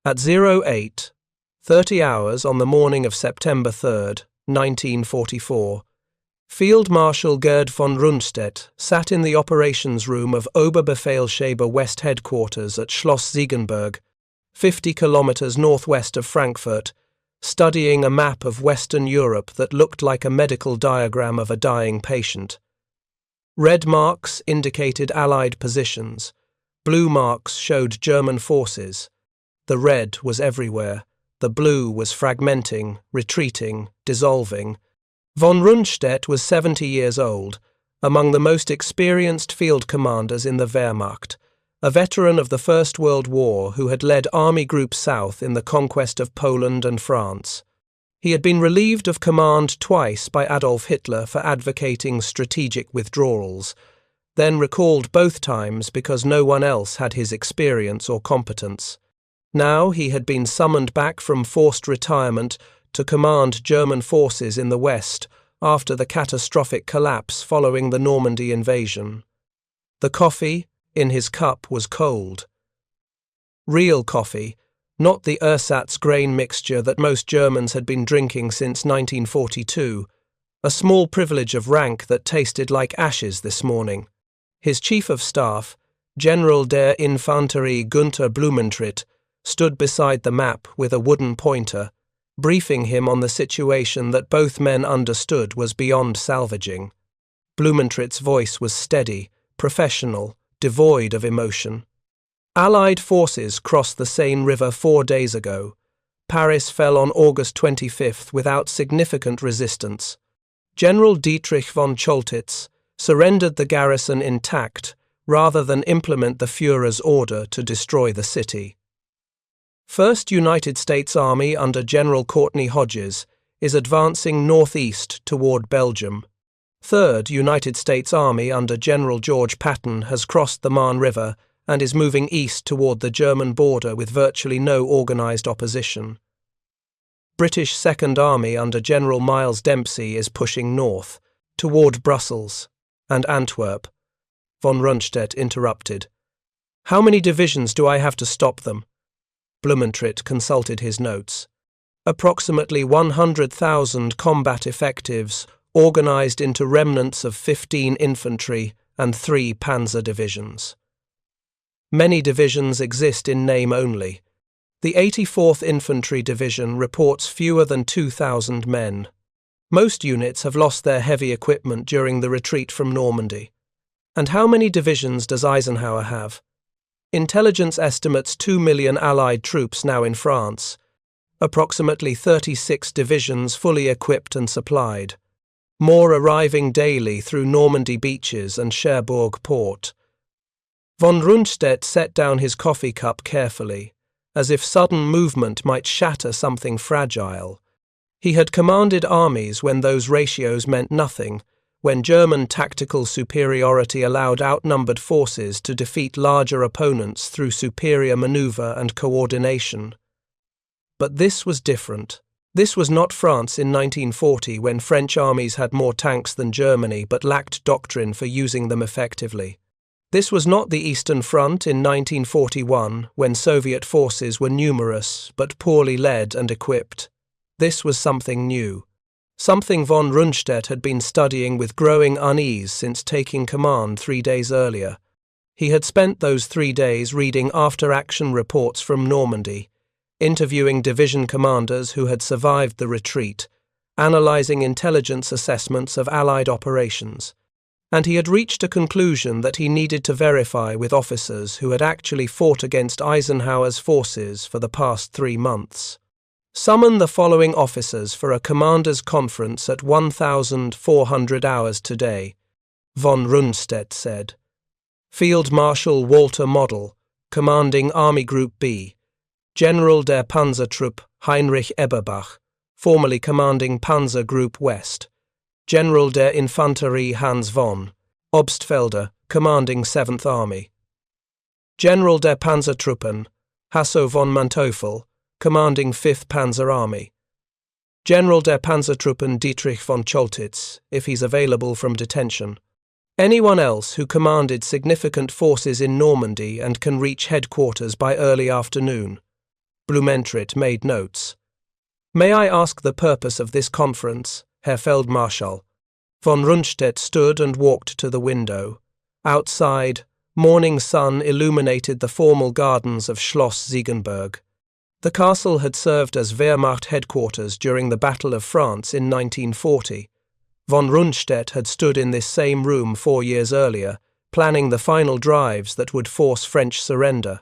At 08:30 hours on the morning of September 3rd, 1944, Field Marshal Gerd von Rundstedt sat in the operations room of Oberbefehlshaber West headquarters at Schloss Ziegenberg, 50 kilometers northwest of Frankfurt, studying a map of Western Europe that looked like a medical diagram of a dying patient. Red marks indicated Allied positions. Blue marks showed German forces. The red was everywhere. The blue was fragmenting, retreating, dissolving. Von Rundstedt was 70 years old, among the most experienced field commanders in the Wehrmacht, a veteran of the First World War who had led Army Group South in the conquest of Poland and France. He had been relieved of command twice by Adolf Hitler for advocating strategic withdrawals, then recalled both times because no one else had his experience or competence. Now he had been summoned back from forced retirement to command German forces in the West after the catastrophic collapse following the Normandy invasion. The coffee in his cup was cold. Real coffee, not the ersatz grain mixture that most Germans had been drinking since 1942, a small privilege of rank that tasted like ashes this morning. His chief of staff, General der Infanterie Günther Blumentritt, stood beside the map with a wooden pointer, briefing him on the situation that both men understood was beyond salvaging. Blumentritt's voice was steady, professional, devoid of emotion. Allied forces crossed the Seine River 4 days ago. Paris fell on August 25th without significant resistance. General Dietrich von Choltitz surrendered the garrison intact rather than implement the Führer's order to destroy the city. First United States Army under General Courtney Hodges is advancing northeast toward Belgium. Third United States Army under General George Patton has crossed the Marne River and is moving east toward the German border with virtually no organized opposition. British Second Army under General Miles Dempsey is pushing north, toward Brussels and Antwerp. Von Rundstedt interrupted. "How many divisions do I have to stop them?" Blumentritt consulted his notes. Approximately 100,000 combat effectives organized into remnants of 15 infantry and 3 panzer divisions. Many divisions exist in name only. The 84th Infantry Division reports fewer than 2,000 men. Most units have lost their heavy equipment during the retreat from Normandy. And how many divisions does Eisenhower have? Intelligence estimates 2 million Allied troops now in France, approximately 36 divisions fully equipped and supplied, more arriving daily through Normandy beaches and Cherbourg port. Von Rundstedt set down his coffee cup carefully, as if sudden movement might shatter something fragile. He had commanded armies when those ratios meant nothing, when German tactical superiority allowed outnumbered forces to defeat larger opponents through superior maneuver and coordination. But this was different. This was not France in 1940, when French armies had more tanks than Germany but lacked doctrine for using them effectively. This was not the Eastern Front in 1941, when Soviet forces were numerous but poorly led and equipped. This was something new. Something von Rundstedt had been studying with growing unease since taking command 3 days earlier. He had spent those 3 days reading after-action reports from Normandy, interviewing division commanders who had survived the retreat, analyzing intelligence assessments of Allied operations, and he had reached a conclusion that he needed to verify with officers who had actually fought against Eisenhower's forces for the past 3 months. Summon the following officers for a commander's conference at 1,400 hours today, von Rundstedt said. Field Marshal Walter Model, commanding Army Group B. General der Panzertruppe Heinrich Eberbach, formerly commanding Panzer Group West. General der Infanterie Hans von Obstfelder, commanding 7th Army. General der Panzertruppen Hasso von Manteuffel, commanding 5th Panzer Army. General der Panzertruppen Dietrich von Choltitz, if he's available from detention. Anyone else who commanded significant forces in Normandy and can reach headquarters by early afternoon. Blumentritt made notes. May I ask the purpose of this conference, Herr Feldmarschall? Von Rundstedt stood and walked to the window. Outside, morning sun illuminated the formal gardens of Schloss Ziegenberg. The castle had served as Wehrmacht headquarters during the Battle of France in 1940. Von Rundstedt had stood in this same room 4 years earlier, planning the final drives that would force French surrender.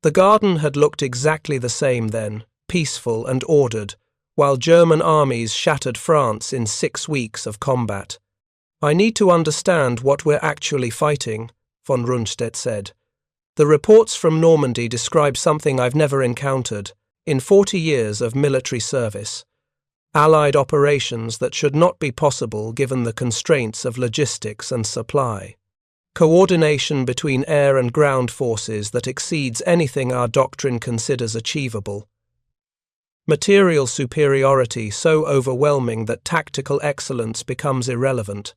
The garden had looked exactly the same then, peaceful and ordered, while German armies shattered France in 6 weeks of combat. I need to understand what we're actually fighting, von Rundstedt said. The reports from Normandy describe something I've never encountered in 40 years of military service. Allied operations that should not be possible given the constraints of logistics and supply. Coordination between air and ground forces that exceeds anything our doctrine considers achievable. Material superiority so overwhelming that tactical excellence becomes irrelevant.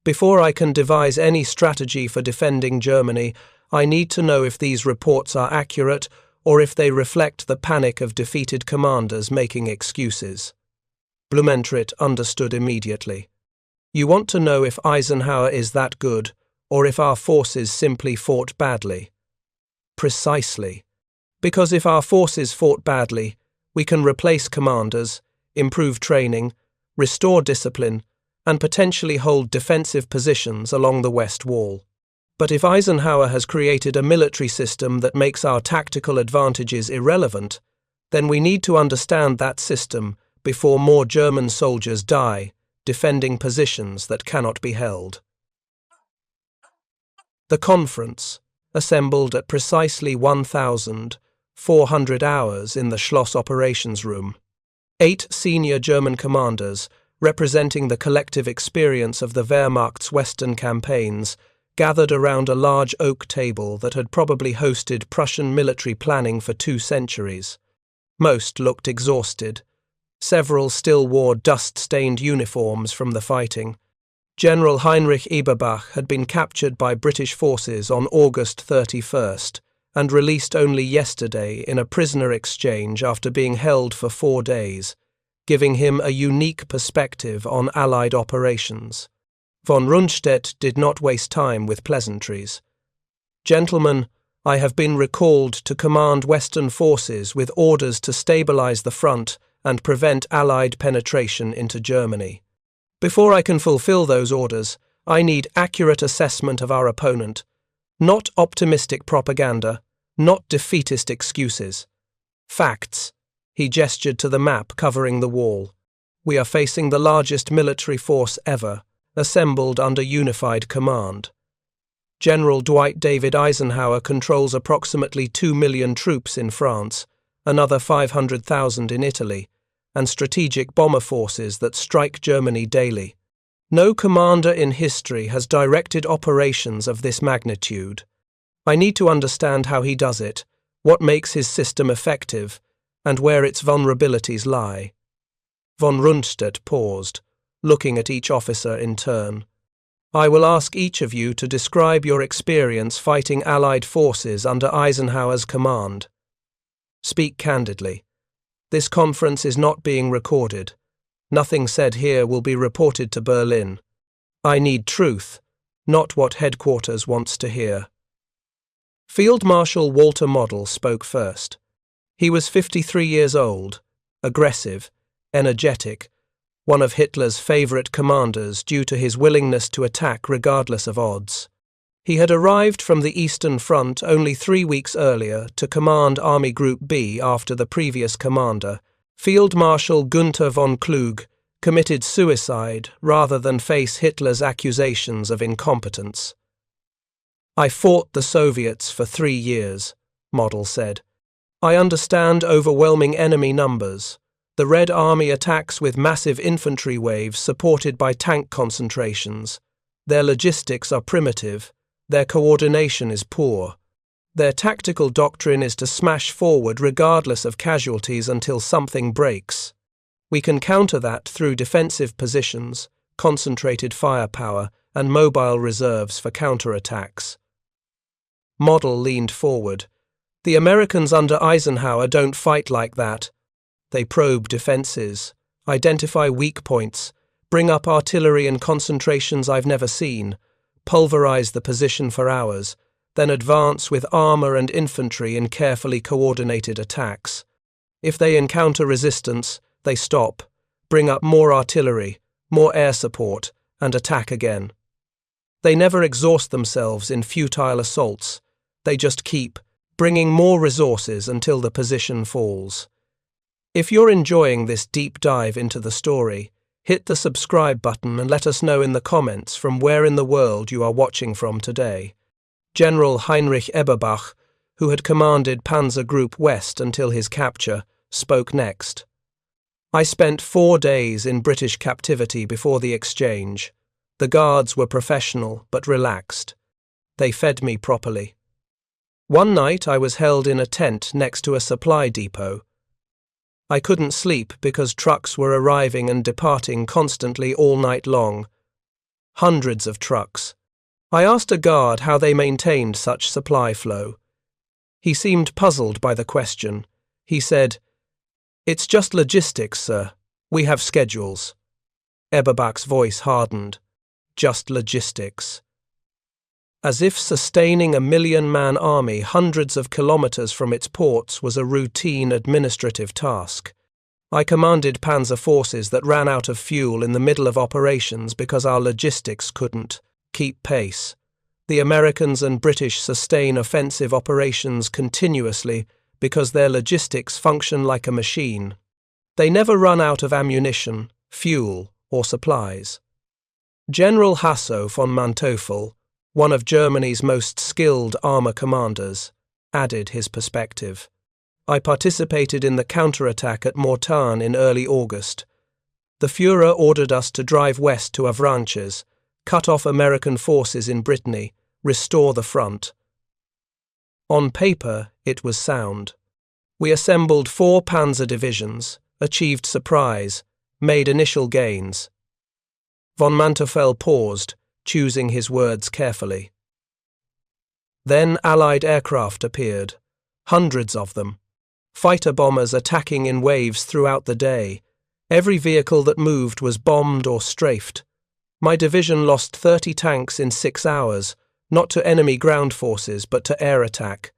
Before I can devise any strategy for defending Germany, I need to know if these reports are accurate or if they reflect the panic of defeated commanders making excuses. Blumentritt understood immediately. You want to know if Eisenhower is that good, or if our forces simply fought badly? Precisely. Because if our forces fought badly, we can replace commanders, improve training, restore discipline, and potentially hold defensive positions along the West Wall. But if Eisenhower has created a military system that makes our tactical advantages irrelevant, then we need to understand that system before more German soldiers die, defending positions that cannot be held. The conference, assembled at precisely 1,400 hours in the Schloss operations room. 8 senior German commanders, representing the collective experience of the Wehrmacht's Western campaigns, gathered around a large oak table that had probably hosted Prussian military planning for 2 centuries. Most looked exhausted. Several still wore dust-stained uniforms from the fighting. General Heinrich Eberbach had been captured by British forces on August 31st and released only yesterday in a prisoner exchange after being held for 4 days, giving him a unique perspective on Allied operations. Von Rundstedt did not waste time with pleasantries. Gentlemen, I have been recalled to command Western forces with orders to stabilize the front and prevent Allied penetration into Germany. Before I can fulfill those orders, I need accurate assessment of our opponent, not optimistic propaganda, not defeatist excuses. Facts. He gestured to the map covering the wall. We are facing the largest military force ever, assembled under unified command. General Dwight David Eisenhower controls approximately 2 million troops in France, another 500,000 in Italy, and strategic bomber forces that strike Germany daily. No commander in history has directed operations of this magnitude. I need to understand how he does it, what makes his system effective, and where its vulnerabilities lie. Von Rundstedt paused, looking at each officer in turn. I will ask each of you to describe your experience fighting Allied forces under Eisenhower's command. Speak candidly. This conference is not being recorded. Nothing said here will be reported to Berlin. I need truth, not what headquarters wants to hear. Field Marshal Walter Model spoke first. He was 53 years old, aggressive, energetic, one of Hitler's favorite commanders due to his willingness to attack regardless of odds. He had arrived from the Eastern Front only 3 weeks earlier to command Army Group B after the previous commander, Field Marshal Günther von Kluge, committed suicide rather than face Hitler's accusations of incompetence. I fought the Soviets for 3 years, Model said. I understand overwhelming enemy numbers. The Red Army attacks with massive infantry waves supported by tank concentrations. Their logistics are primitive. Their coordination is poor. Their tactical doctrine is to smash forward regardless of casualties until something breaks. We can counter that through defensive positions, concentrated firepower, and mobile reserves for counterattacks. Model leaned forward. The Americans under Eisenhower don't fight like that. They probe defenses, identify weak points, bring up artillery in concentrations I've never seen, pulverize the position for hours, then advance with armor and infantry in carefully coordinated attacks. If they encounter resistance, they stop, bring up more artillery, more air support, and attack again. They never exhaust themselves in futile assaults. They just keep bringing more resources until the position falls. If you're enjoying this deep dive into the story, hit the subscribe button and let us know in the comments from where in the world you are watching from today. General Heinrich Eberbach, who had commanded Panzer Group West until his capture, spoke next. I spent 4 days in British captivity before the exchange. The guards were professional but relaxed. They fed me properly. One night I was held in a tent next to a supply depot. I couldn't sleep because trucks were arriving and departing constantly all night long. Hundreds of trucks. I asked a guard how they maintained such supply flow. He seemed puzzled by the question. He said, "It's just logistics, sir. We have schedules." Eberbach's voice hardened. Just logistics. As if sustaining a 1,000,000-man army hundreds of kilometers from its ports was a routine administrative task. I commanded panzer forces that ran out of fuel in the middle of operations because our logistics couldn't keep pace. The Americans and British sustain offensive operations continuously because their logistics function like a machine. They never run out of ammunition, fuel, or supplies. General Hasso von Manteuffel, one of Germany's most skilled armour commanders, added his perspective. I participated in the counterattack at Mortain in early August. The Führer ordered us to drive west to Avranches, cut off American forces in Brittany, restore the front. On paper, it was sound. We assembled 4 panzer divisions, achieved surprise, made initial gains. Von Manteuffel paused, choosing his words carefully. Then Allied aircraft appeared, hundreds of them. Fighter bombers attacking in waves throughout the day. Every vehicle that moved was bombed or strafed. My division lost 30 tanks in 6 hours, not to enemy ground forces but to air attack.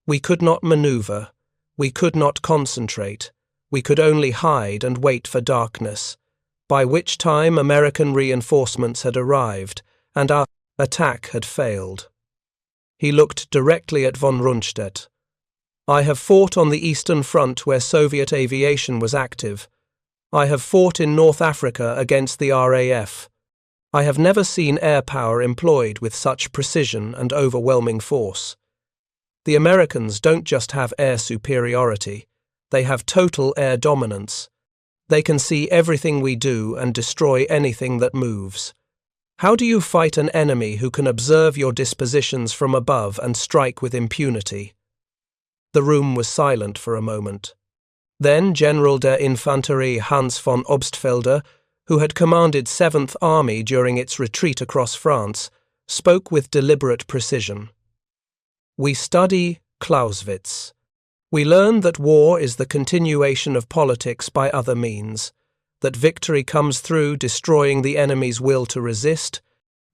We could not maneuver. We could not concentrate. We could only hide and wait for darkness, by which time American reinforcements had arrived and our attack had failed. He looked directly at von Rundstedt. I have fought on the Eastern Front where Soviet aviation was active. I have fought in North Africa against the RAF. I have never seen air power employed with such precision and overwhelming force. The Americans don't just have air superiority, they have total air dominance. They can see everything we do and destroy anything that moves. How do you fight an enemy who can observe your dispositions from above and strike with impunity? The room was silent for a moment. Then General der Infanterie Hans von Obstfelder, who had commanded 7th Army during its retreat across France, spoke with deliberate precision. We study Clausewitz. We learn that war is the continuation of politics by other means, that victory comes through destroying the enemy's will to resist,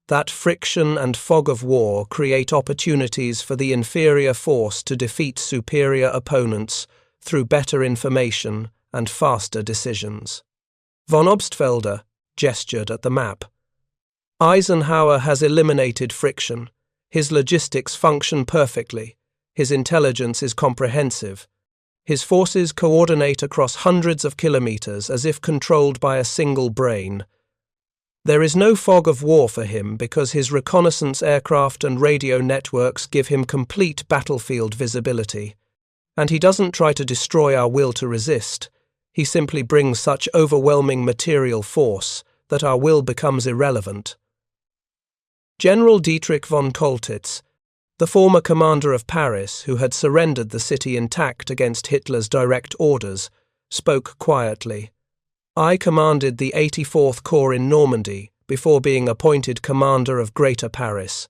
that friction and fog of war create opportunities for the inferior force to defeat superior opponents through better information and faster decisions. Von Obstfelder gestured at the map. Eisenhower has eliminated friction. His logistics function perfectly. His intelligence is comprehensive. His forces coordinate across hundreds of kilometers as if controlled by a single brain. There is no fog of war for him because his reconnaissance aircraft and radio networks give him complete battlefield visibility. And he doesn't try to destroy our will to resist. He simply brings such overwhelming material force that our will becomes irrelevant. General Dietrich von Koltitz, the former commander of Paris who had surrendered the city intact against Hitler's direct orders, spoke quietly. I commanded the 84th Corps in Normandy before being appointed commander of Greater Paris.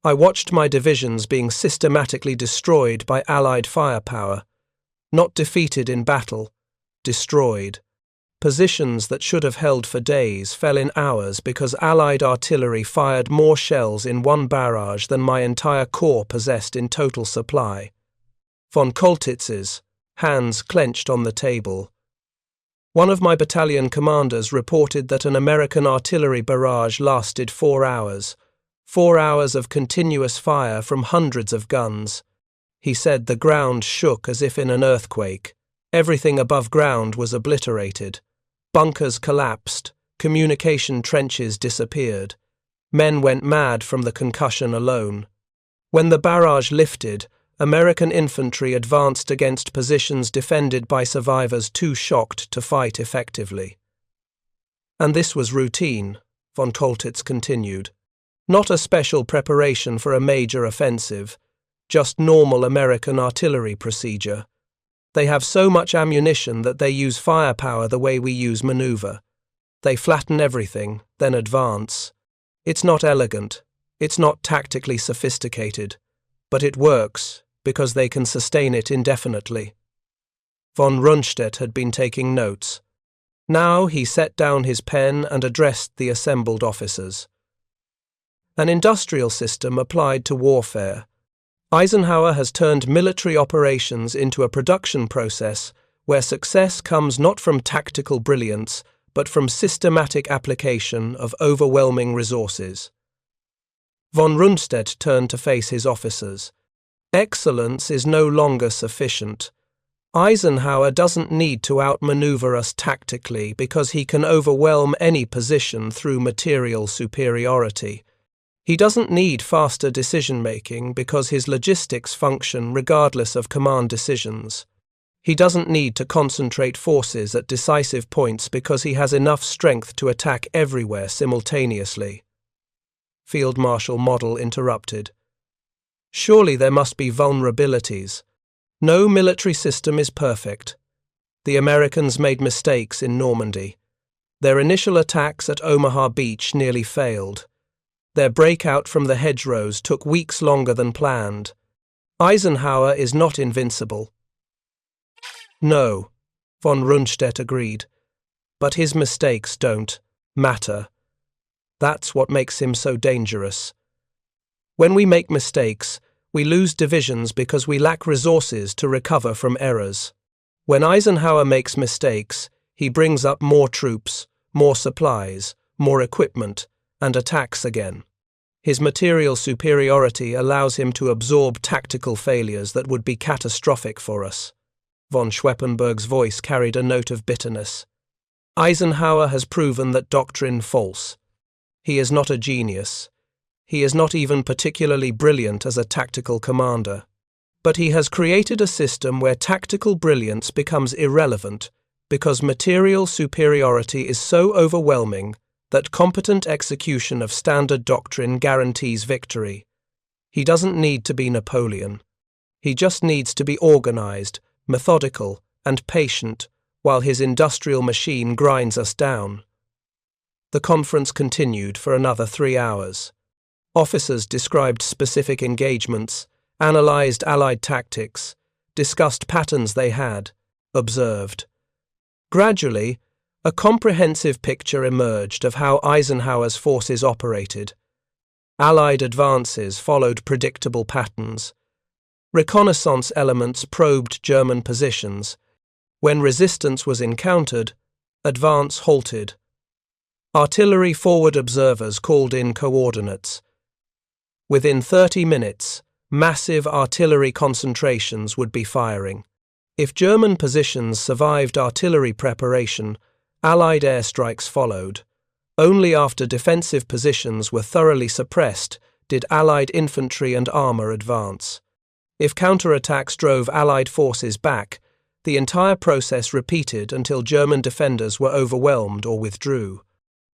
I watched my divisions being systematically destroyed by Allied firepower, not defeated in battle, destroyed. Positions that should have held for days fell in hours because Allied artillery fired more shells in one barrage than my entire corps possessed in total supply. Von Koltitz's hands clenched on the table. One of my battalion commanders reported that an American artillery barrage lasted 4 hours. 4 hours of continuous fire from hundreds of guns. He said the ground shook as if in an earthquake. Everything above ground was obliterated. Bunkers collapsed. Communication trenches disappeared. Men went mad from the concussion alone. When the barrage lifted, American infantry advanced against positions defended by survivors too shocked to fight effectively. And this was routine, von Koltitz continued. Not a special preparation for a major offensive, just normal American artillery procedure. They have so much ammunition that they use firepower the way we use maneuver. They flatten everything, then advance. It's not elegant, it's not tactically sophisticated, but it works because they can sustain it indefinitely. Von Rundstedt had been taking notes. Now he set down his pen and addressed the assembled officers. An industrial system applied to warfare. Eisenhower has turned military operations into a production process where success comes not from tactical brilliance, but from systematic application of overwhelming resources. Von Rundstedt turned to face his officers. Excellence is no longer sufficient. Eisenhower doesn't need to outmaneuver us tactically because he can overwhelm any position through material superiority. He doesn't need faster decision-making because his logistics function regardless of command decisions. He doesn't need to concentrate forces at decisive points because he has enough strength to attack everywhere simultaneously. Field Marshal Model interrupted. Surely there must be vulnerabilities. No military system is perfect. The Americans made mistakes in Normandy. Their initial attacks at Omaha Beach nearly failed. Their breakout from the hedgerows took weeks longer than planned. Eisenhower is not invincible. No, von Rundstedt agreed. But his mistakes don't matter. That's what makes him so dangerous. When we make mistakes, we lose divisions because we lack resources to recover from errors. When Eisenhower makes mistakes, he brings up more troops, more supplies, more equipment, and attacks again. His material superiority allows him to absorb tactical failures that would be catastrophic for us. Von Schweppenberg's voice carried a note of bitterness. Eisenhower has proven that doctrine false. He is not a genius. He is not even particularly brilliant as a tactical commander. But he has created a system where tactical brilliance becomes irrelevant because material superiority is so overwhelming that competent execution of standard doctrine guarantees victory. He doesn't need to be Napoleon. He just needs to be organized, methodical, and patient while his industrial machine grinds us down. The conference continued for another 3 hours. Officers described specific engagements, analyzed Allied tactics, discussed patterns they had, observed. Gradually, a comprehensive picture emerged of how Eisenhower's forces operated. Allied advances followed predictable patterns. Reconnaissance elements probed German positions. When resistance was encountered, advance halted. Artillery forward observers called in coordinates. Within 30 minutes, massive artillery concentrations would be firing. If German positions survived artillery preparation, Allied airstrikes followed. Only after defensive positions were thoroughly suppressed did Allied infantry and armour advance. If counterattacks drove Allied forces back, the entire process repeated until German defenders were overwhelmed or withdrew.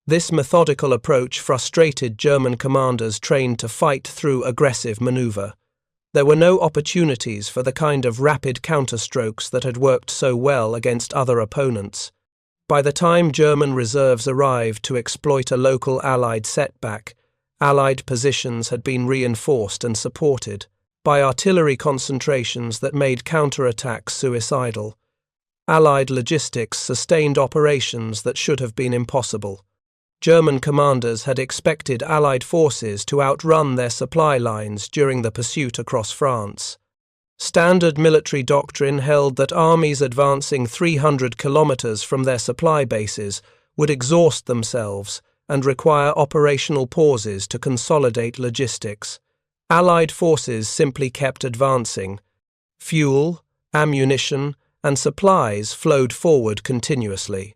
This methodical approach frustrated German commanders trained to fight through aggressive manoeuvre. There were no opportunities for the kind of rapid counterstrokes that had worked so well against other opponents. By the time German reserves arrived to exploit a local Allied setback, Allied positions had been reinforced and supported by artillery concentrations that made counterattacks suicidal. Allied logistics sustained operations that should have been impossible. German commanders had expected Allied forces to outrun their supply lines during the pursuit across France. Standard military doctrine held that armies advancing 300 kilometers from their supply bases would exhaust themselves and require operational pauses to consolidate logistics. Allied forces simply kept advancing. Fuel, ammunition, and supplies flowed forward continuously.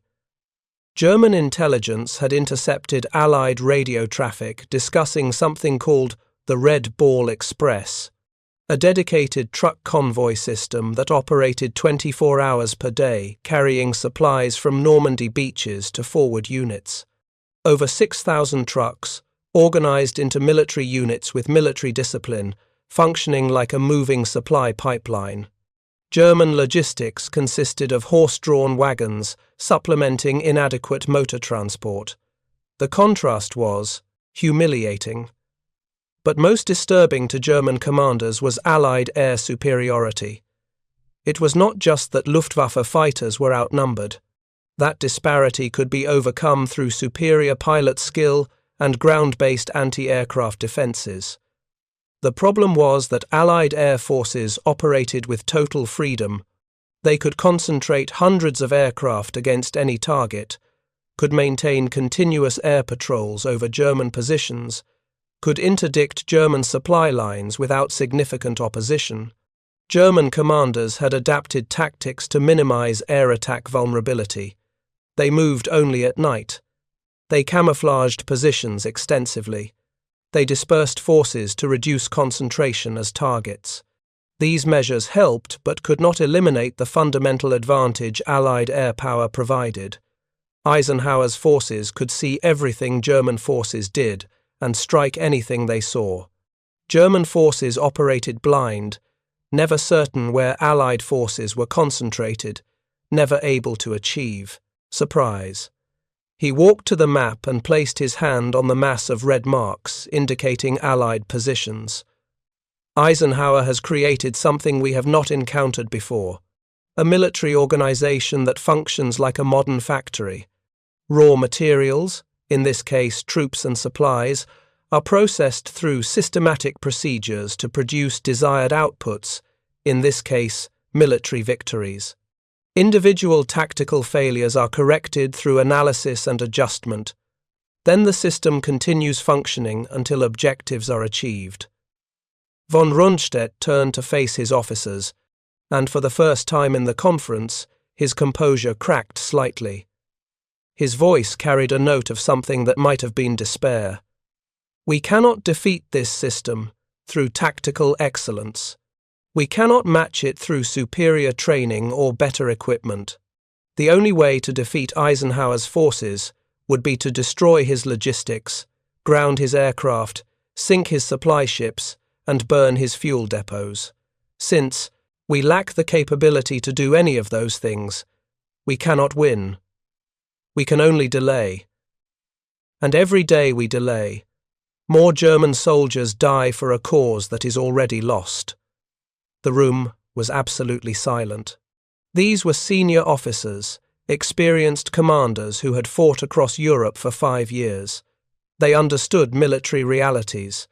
German intelligence had intercepted Allied radio traffic discussing something called the Red Ball Express, a dedicated truck convoy system that operated 24 hours per day, carrying supplies from Normandy beaches to forward units. Over 6,000 trucks, organized into military units with military discipline, functioning like a moving supply pipeline. German logistics consisted of horse-drawn wagons, supplementing inadequate motor transport. The contrast was humiliating. But most disturbing to German commanders was Allied air superiority. It was not just that Luftwaffe fighters were outnumbered. That disparity could be overcome through superior pilot skill and ground-based anti-aircraft defenses. The problem was that Allied air forces operated with total freedom. They could concentrate hundreds of aircraft against any target, could maintain continuous air patrols over German positions, could interdict German supply lines without significant opposition. German commanders had adapted tactics to minimize air attack vulnerability. They moved only at night. They camouflaged positions extensively. They dispersed forces to reduce concentration as targets. These measures helped but could not eliminate the fundamental advantage Allied air power provided. Eisenhower's forces could see everything German forces did and strike anything they saw. German forces operated blind, never certain where Allied forces were concentrated, never able to achieve surprise. He walked to the map and placed his hand on the mass of red marks indicating Allied positions. Eisenhower has created something we have not encountered before, a military organization that functions like a modern factory. Raw materials, in this case troops and supplies, are processed through systematic procedures to produce desired outputs, in this case military victories. Individual tactical failures are corrected through analysis and adjustment. Then the system continues functioning until objectives are achieved. Von Rundstedt turned to face his officers, and for the first time in the conference, his composure cracked slightly. His voice carried a note of something that might have been despair. We cannot defeat this system through tactical excellence. We cannot match it through superior training or better equipment. The only way to defeat Eisenhower's forces would be to destroy his logistics, ground his aircraft, sink his supply ships, and burn his fuel depots. Since we lack the capability to do any of those things, we cannot win. We can only delay. And every day we delay, more German soldiers die for a cause that is already lost. The room was absolutely silent. These were senior officers, experienced commanders who had fought across Europe for 5 years. They understood military realities.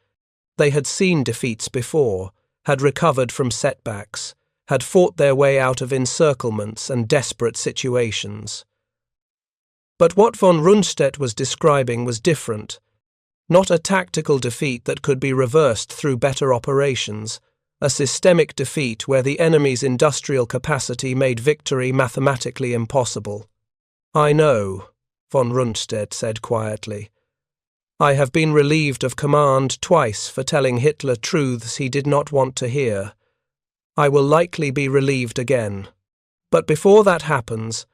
They had seen defeats before, had recovered from setbacks, had fought their way out of encirclements and desperate situations. But what von Rundstedt was describing was different. Not a tactical defeat that could be reversed through better operations, a systemic defeat where the enemy's industrial capacity made victory mathematically impossible. I know, von Rundstedt said quietly. I have been relieved of command twice for telling Hitler truths he did not want to hear. I will likely be relieved again. But before that happens,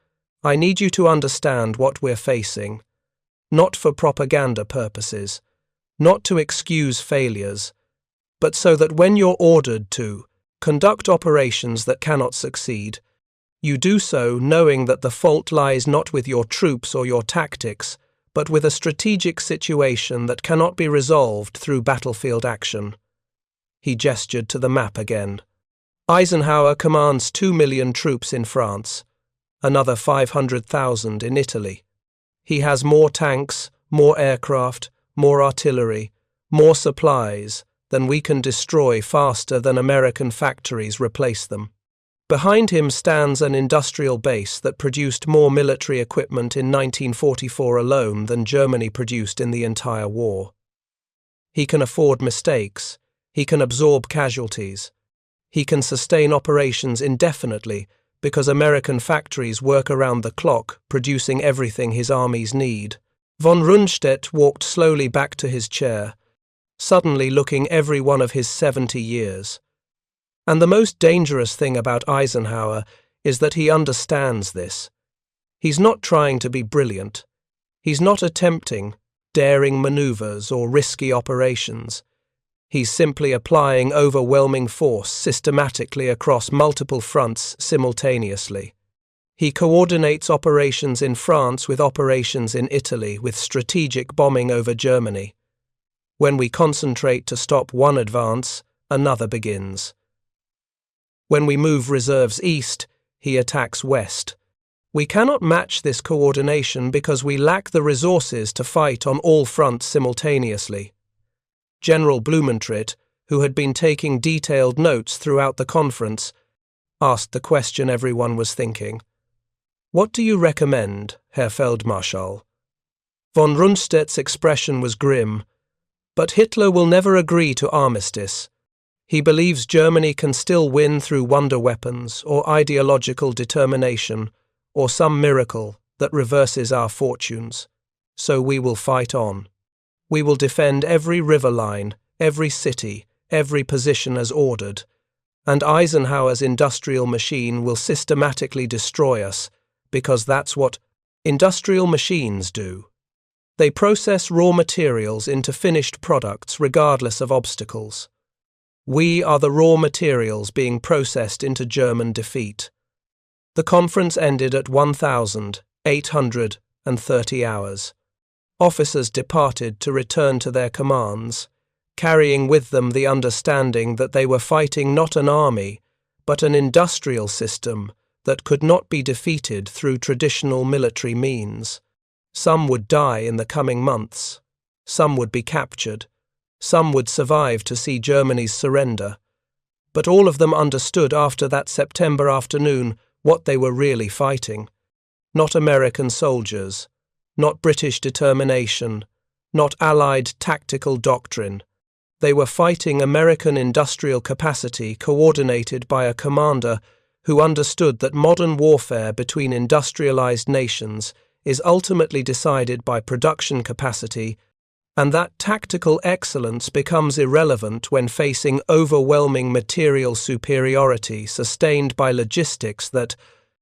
I need you to understand what we're facing. Not for propaganda purposes, not to excuse failures, but so that when you're ordered to conduct operations that cannot succeed, you do so knowing that the fault lies not with your troops or your tactics, but with a strategic situation that cannot be resolved through battlefield action. He gestured to the map again. Eisenhower commands 2 million troops in France, another 500,000 in Italy. He has more tanks, more aircraft, more artillery, more supplies than we can destroy faster than American factories replace them. Behind him stands an industrial base that produced more military equipment in 1944 alone than Germany produced in the entire war. He can afford mistakes. He can absorb casualties. He can sustain operations indefinitely because American factories work around the clock, producing everything his armies need. Von Rundstedt walked slowly back to his chair, suddenly looking every one of his 70 years. And the most dangerous thing about Eisenhower is that he understands this. He's not trying to be brilliant. He's not attempting daring maneuvers or risky operations. He's simply applying overwhelming force systematically across multiple fronts simultaneously. He coordinates operations in France with operations in Italy, with strategic bombing over Germany. When we concentrate to stop one advance, another begins. When we move reserves east, he attacks west. We cannot match this coordination because we lack the resources to fight on all fronts simultaneously. General Blumentritt, who had been taking detailed notes throughout the conference, asked the question everyone was thinking. "What do you recommend, Herr Feldmarschall?" Von Rundstedt's expression was grim. But Hitler will never agree to armistice. He believes Germany can still win through wonder weapons or ideological determination or some miracle that reverses our fortunes. So we will fight on. We will defend every river line, every city, every position as ordered, and Eisenhower's industrial machine will systematically destroy us because that's what industrial machines do. They process raw materials into finished products regardless of obstacles. We are the raw materials being processed into German defeat. The conference ended at 1,830 hours. Officers departed to return to their commands, carrying with them the understanding that they were fighting not an army, but an industrial system that could not be defeated through traditional military means. Some would die in the coming months. Some would be captured. Some would survive to see Germany's surrender. But all of them understood after that September afternoon what they were really fighting. Not American soldiers, not British determination, not Allied tactical doctrine. They were fighting American industrial capacity coordinated by a commander who understood that modern warfare between industrialized nations is ultimately decided by production capacity, and that tactical excellence becomes irrelevant when facing overwhelming material superiority sustained by logistics that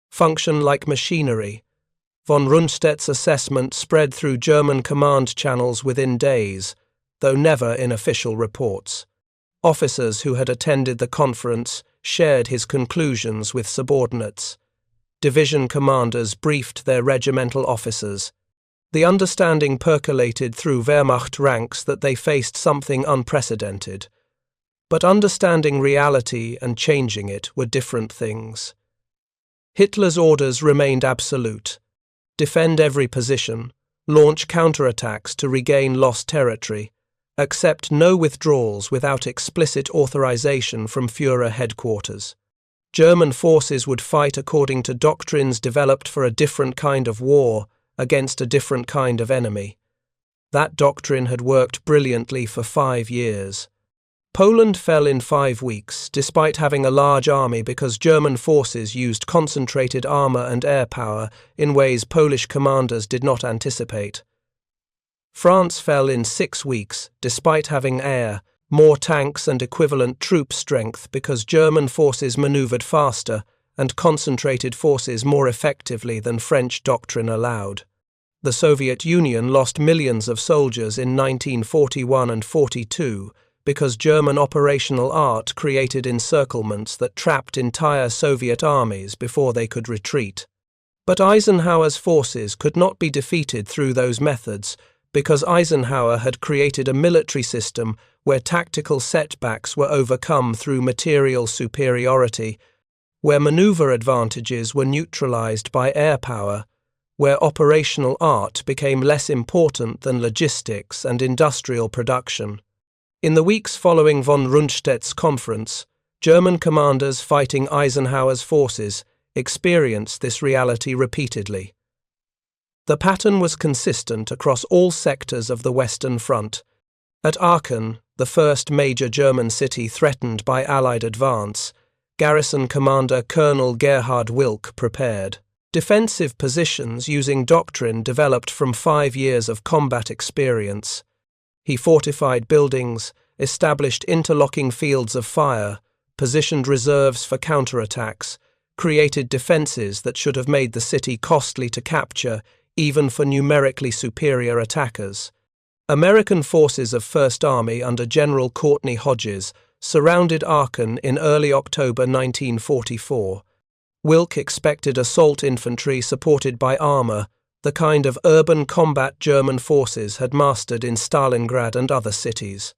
function like machinery. Von Rundstedt's assessment spread through German command channels within days, though never in official reports. Officers who had attended the conference shared his conclusions with subordinates. Division commanders briefed their regimental officers. The understanding percolated through Wehrmacht ranks that they faced something unprecedented. But understanding reality and changing it were different things. Hitler's orders remained absolute. Defend every position, launch counterattacks to regain lost territory, accept no withdrawals without explicit authorization from Führer headquarters. German forces would fight according to doctrines developed for a different kind of war against a different kind of enemy. That doctrine had worked brilliantly for 5 years. Poland fell in 5 weeks, despite having a large army, because German forces used concentrated armor and air power in ways Polish commanders did not anticipate. France fell in 6 weeks, despite having air, more tanks and equivalent troop strength, because German forces maneuvered faster and concentrated forces more effectively than French doctrine allowed. The Soviet Union lost millions of soldiers in 1941 and 42 because German operational art created encirclements that trapped entire Soviet armies before they could retreat. But Eisenhower's forces could not be defeated through those methods because Eisenhower had created a military system where tactical setbacks were overcome through material superiority, where maneuver advantages were neutralized by air power, where operational art became less important than logistics and industrial production. In the weeks following von Rundstedt's conference, German commanders fighting Eisenhower's forces experienced this reality repeatedly. The pattern was consistent across all sectors of the Western Front. At Aachen, the first major German city threatened by Allied advance, garrison commander Colonel Gerhard Wilk prepared defensive positions using doctrine developed from 5 years of combat experience. He fortified buildings, established interlocking fields of fire, positioned reserves for counterattacks, created defenses that should have made the city costly to capture, even for numerically superior attackers. American forces of First Army under General Courtney Hodges surrounded Aachen in early October 1944. Wilk expected assault infantry supported by armor, the kind of urban combat German forces had mastered in Stalingrad and other cities.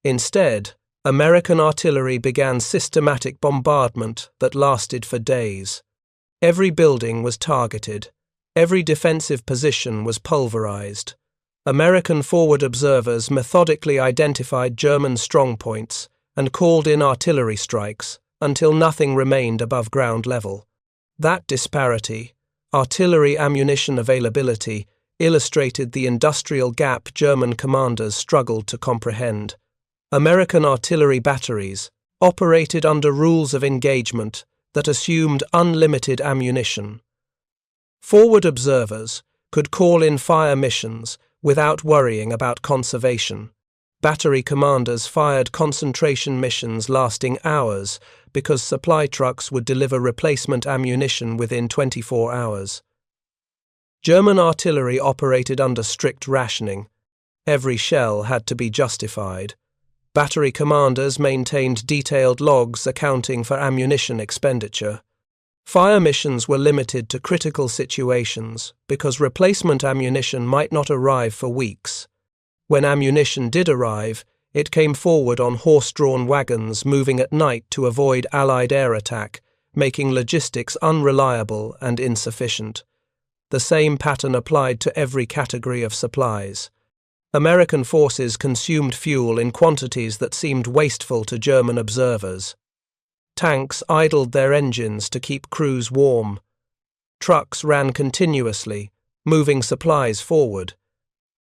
Instead, American artillery began systematic bombardment that lasted for days. Every building was targeted. Every defensive position was pulverized. American forward observers methodically identified German strongpoints and called in artillery strikes until nothing remained above ground level. That disparity, artillery ammunition availability, illustrated the industrial gap German commanders struggled to comprehend. American artillery batteries operated under rules of engagement that assumed unlimited ammunition. Forward observers could call in fire missions without worrying about conservation. Battery commanders fired concentration missions lasting hours because supply trucks would deliver replacement ammunition within 24 hours. German artillery operated under strict rationing. Every shell had to be justified. Battery commanders maintained detailed logs accounting for ammunition expenditure. Fire missions were limited to critical situations because replacement ammunition might not arrive for weeks. When ammunition did arrive, it came forward on horse-drawn wagons moving at night to avoid Allied air attack, making logistics unreliable and insufficient. The same pattern applied to every category of supplies. American forces consumed fuel in quantities that seemed wasteful to German observers. Tanks idled their engines to keep crews warm. Trucks ran continuously, moving supplies forward.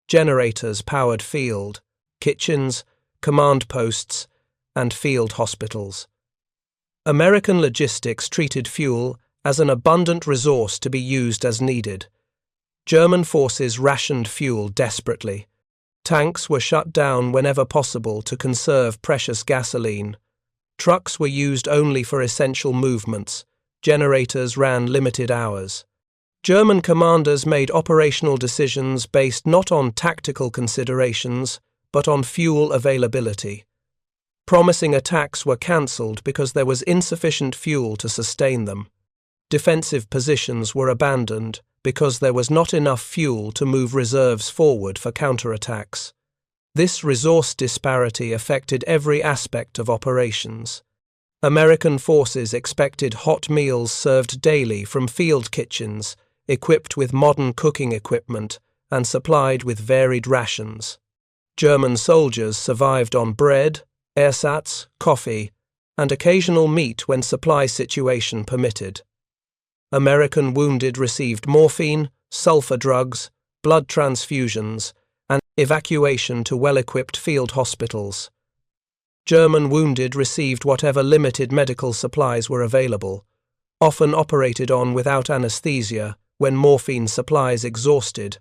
Generators powered field, kitchens, command posts, and field hospitals. American logistics treated fuel as an abundant resource to be used as needed. German forces rationed fuel desperately. Tanks were shut down whenever possible to conserve precious gasoline. Trucks were used only for essential movements. Generators ran limited hours. German commanders made operational decisions based not on tactical considerations, but on fuel availability. Promising attacks were cancelled because there was insufficient fuel to sustain them. Defensive positions were abandoned because there was not enough fuel to move reserves forward for counterattacks. This resource disparity affected every aspect of operations. American forces expected hot meals served daily from field kitchens, equipped with modern cooking equipment and supplied with varied rations. German soldiers survived on bread, ersatz, coffee, and occasional meat when supply situation permitted. American wounded received morphine, sulfur drugs, blood transfusions, and evacuation to well-equipped field hospitals. German wounded received whatever limited medical supplies were available, often operated on without anesthesia when morphine supplies exhausted,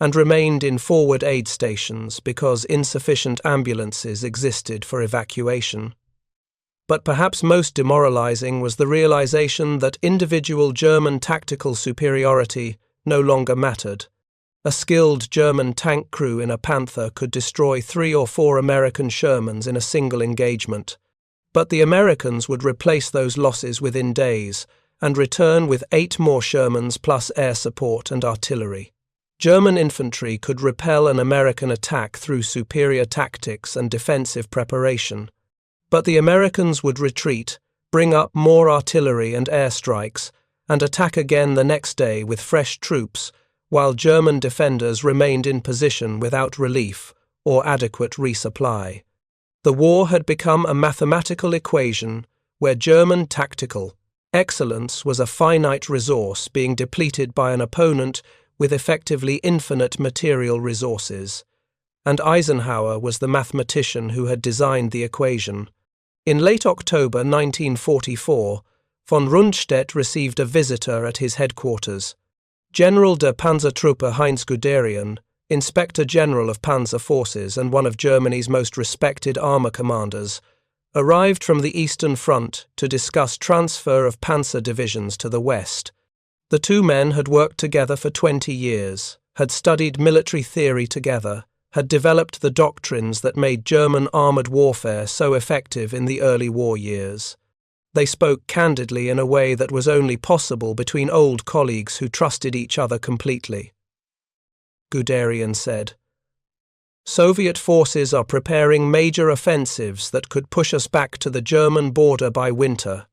and remained in forward aid stations because insufficient ambulances existed for evacuation. But perhaps most demoralizing was the realization that individual German tactical superiority no longer mattered. A skilled German tank crew in a Panther could destroy 3 or 4 American Shermans in a single engagement. But the Americans would replace those losses within days, and return with 8 more Shermans plus air support and artillery. German infantry could repel an American attack through superior tactics and defensive preparation. But the Americans would retreat, bring up more artillery and airstrikes, and attack again the next day with fresh troops, while German defenders remained in position without relief or adequate resupply. The war had become a mathematical equation where German tactical excellence was a finite resource being depleted by an opponent with effectively infinite material resources, and Eisenhower was the mathematician who had designed the equation. In late October 1944, von Rundstedt received a visitor at his headquarters. General der Panzertruppe Heinz Guderian, Inspector General of Panzer Forces and one of Germany's most respected armour commanders, arrived from the Eastern Front to discuss transfer of panzer divisions to the West. The two men had worked together for 20 years, had studied military theory together, had developed the doctrines that made German armoured warfare so effective in the early war years. They spoke candidly in a way that was only possible between old colleagues who trusted each other completely. Guderian said, "Soviet forces are preparing major offensives that could push us back to the German border by winter.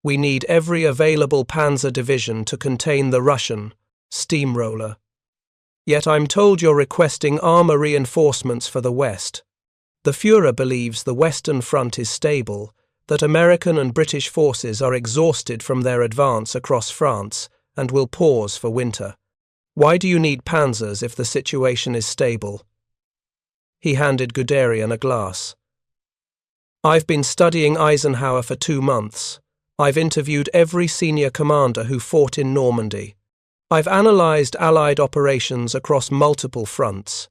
We need every available panzer division to contain the Russian steamroller. Yet I'm told you're requesting armour reinforcements for the West. The Führer believes the Western Front is stable, that American and British forces are exhausted from their advance across France and will pause for winter. Why do you need panzers if the situation is stable?" He handed Guderian a glass. "I've been studying Eisenhower for 2 months. I've interviewed every senior commander who fought in Normandy. I've analysed Allied operations across multiple fronts,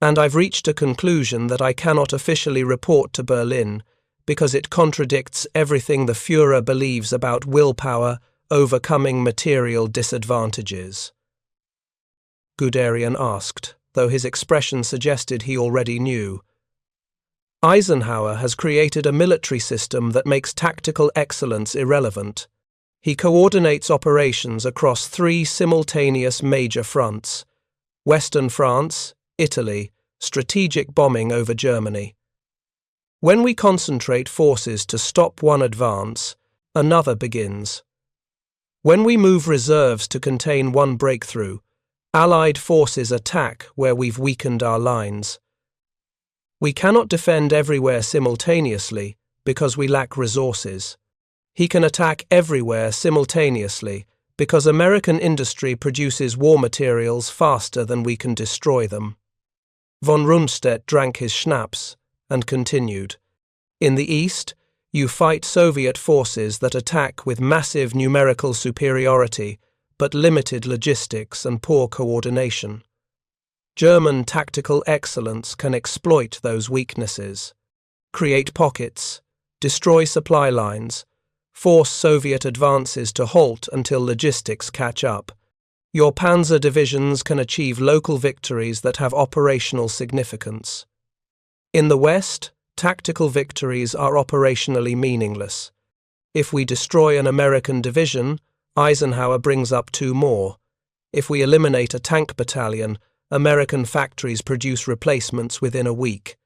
and I've reached a conclusion that I cannot officially report to Berlin because it contradicts everything the Führer believes about willpower overcoming material disadvantages." Guderian asked, though his expression suggested he already knew. "Eisenhower has created a military system that makes tactical excellence irrelevant. He coordinates operations across 3 simultaneous major fronts: Western France, Italy, strategic bombing over Germany. When we concentrate forces to stop one advance, another begins. When we move reserves to contain one breakthrough, Allied forces attack where we've weakened our lines. We cannot defend everywhere simultaneously because we lack resources. He can attack everywhere simultaneously because American industry produces war materials faster than we can destroy them." Von Rundstedt drank his schnapps and continued, "In the East, you fight Soviet forces that attack with massive numerical superiority but limited logistics and poor coordination. German tactical excellence can exploit those weaknesses, create pockets, destroy supply lines, force Soviet advances to halt until logistics catch up. Your panzer divisions can achieve local victories that have operational significance. In the West, tactical victories are operationally meaningless. If we destroy an American division, Eisenhower brings up 2 more. If we eliminate a tank battalion, American factories produce replacements within a week.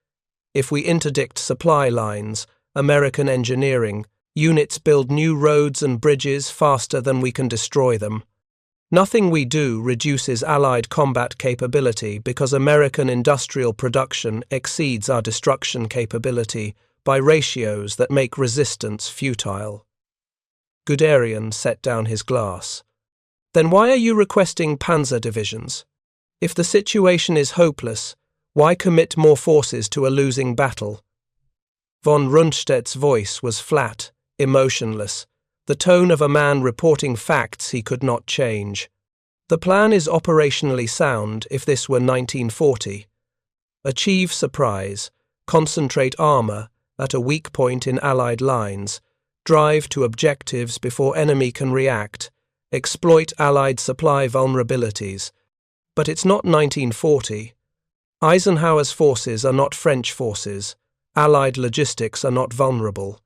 If we interdict supply lines, American engineering units build new roads and bridges faster than we can destroy them. Nothing we do reduces Allied combat capability because American industrial production exceeds our destruction capability by ratios that make resistance futile." Guderian set down his glass. "Then why are you requesting panzer divisions? If the situation is hopeless, why commit more forces to a losing battle?" Von Rundstedt's voice was flat, emotionless, the tone of a man reporting facts he could not change. "The plan is operationally sound if this were 1940. Achieve surprise, concentrate armour at a weak point in Allied lines, drive to objectives before enemy can react, exploit Allied supply vulnerabilities. But it's not 1940. Eisenhower's forces are not French forces. Allied logistics are not vulnerable.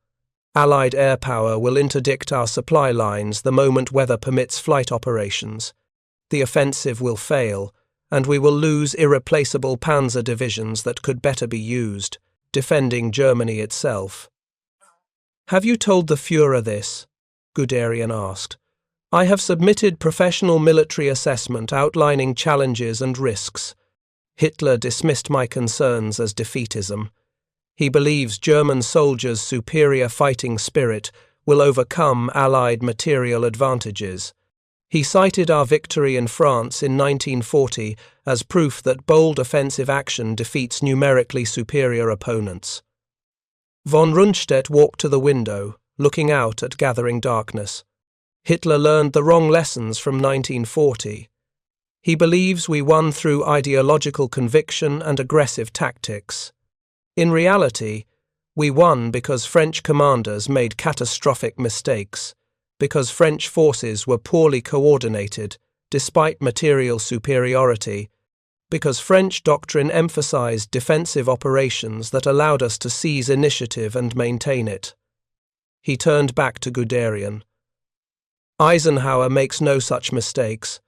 Allied air power will interdict our supply lines the moment weather permits flight operations. The offensive will fail, and we will lose irreplaceable panzer divisions that could better be used, defending Germany itself. Have you told the Führer this? Guderian asked. I have submitted professional military assessment outlining challenges and risks. Hitler dismissed my concerns as defeatism. He believes German soldiers' superior fighting spirit will overcome Allied material advantages. He cited our victory in France in 1940 as proof that bold offensive action defeats numerically superior opponents. Von Rundstedt walked to the window, looking out at gathering darkness. Hitler learned the wrong lessons from 1940. He believes we won through ideological conviction and aggressive tactics. In reality, we won because French commanders made catastrophic mistakes, because French forces were poorly coordinated, despite material superiority, because French doctrine emphasized defensive operations that allowed us to seize initiative and maintain it. He turned back to Guderian. Eisenhower makes no such mistakes.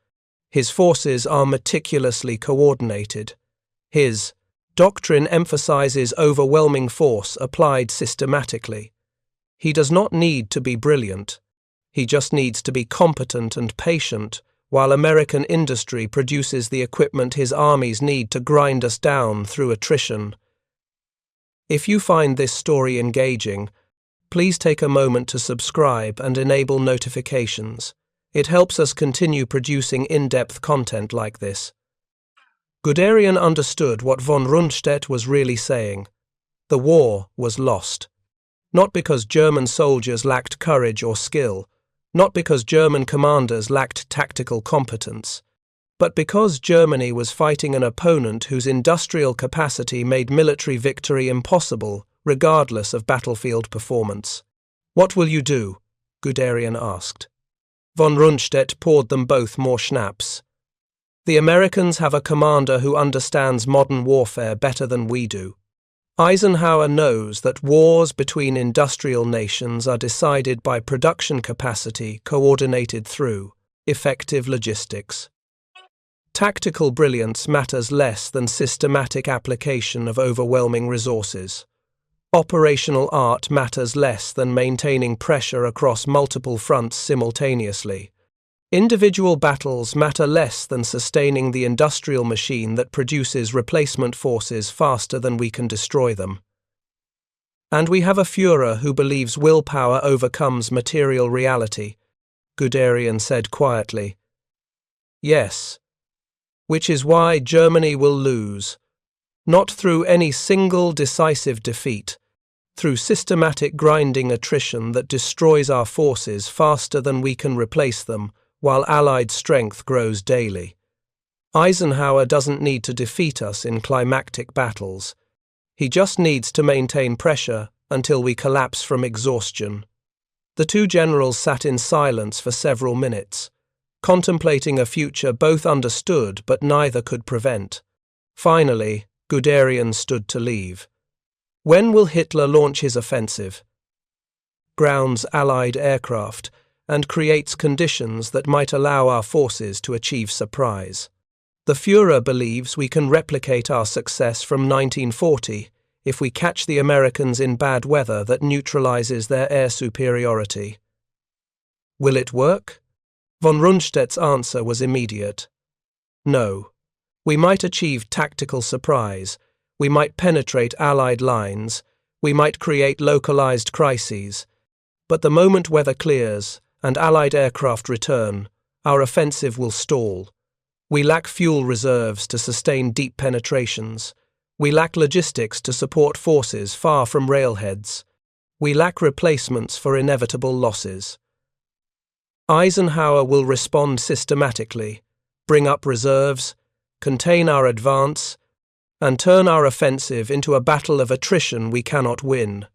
His forces are meticulously coordinated. His doctrine emphasizes overwhelming force applied systematically. He does not need to be brilliant. He just needs to be competent and patient, while American industry produces the equipment his armies need to grind us down through attrition. If you find this story engaging, please take a moment to subscribe and enable notifications. It helps us continue producing in-depth content like this. Guderian understood what von Rundstedt was really saying. The war was lost. Not because German soldiers lacked courage or skill, not because German commanders lacked tactical competence, but because Germany was fighting an opponent whose industrial capacity made military victory impossible, regardless of battlefield performance. What will you do? Guderian asked. Von Rundstedt poured them both more schnapps. The Americans have a commander who understands modern warfare better than we do. Eisenhower knows that wars between industrial nations are decided by production capacity coordinated through effective logistics. Tactical brilliance matters less than systematic application of overwhelming resources. Operational art matters less than maintaining pressure across multiple fronts simultaneously. Individual battles matter less than sustaining the industrial machine that produces replacement forces faster than we can destroy them. And we have a Führer who believes willpower overcomes material reality, Guderian said quietly. Yes, which is why Germany will lose, not through any single decisive defeat, through systematic grinding attrition that destroys our forces faster than we can replace them, while Allied strength grows daily. Eisenhower doesn't need to defeat us in climactic battles. He just needs to maintain pressure until we collapse from exhaustion. The two generals sat in silence for several minutes, contemplating a future both understood but neither could prevent. Finally, Guderian stood to leave. When will Hitler launch his offensive? Grounds Allied aircraft and creates conditions that might allow our forces to achieve surprise. The Führer believes we can replicate our success from 1940 if we catch the Americans in bad weather that neutralizes their air superiority. Will it work? Von Rundstedt's answer was immediate. No. We might achieve tactical surprise, we might penetrate Allied lines, we might create localized crises, but the moment weather clears and Allied aircraft return, our offensive will stall. We lack fuel reserves to sustain deep penetrations. We lack logistics to support forces far from railheads. We lack replacements for inevitable losses. Eisenhower will respond systematically, bring up reserves, contain our advance, and turn our offensive into a battle of attrition we cannot win.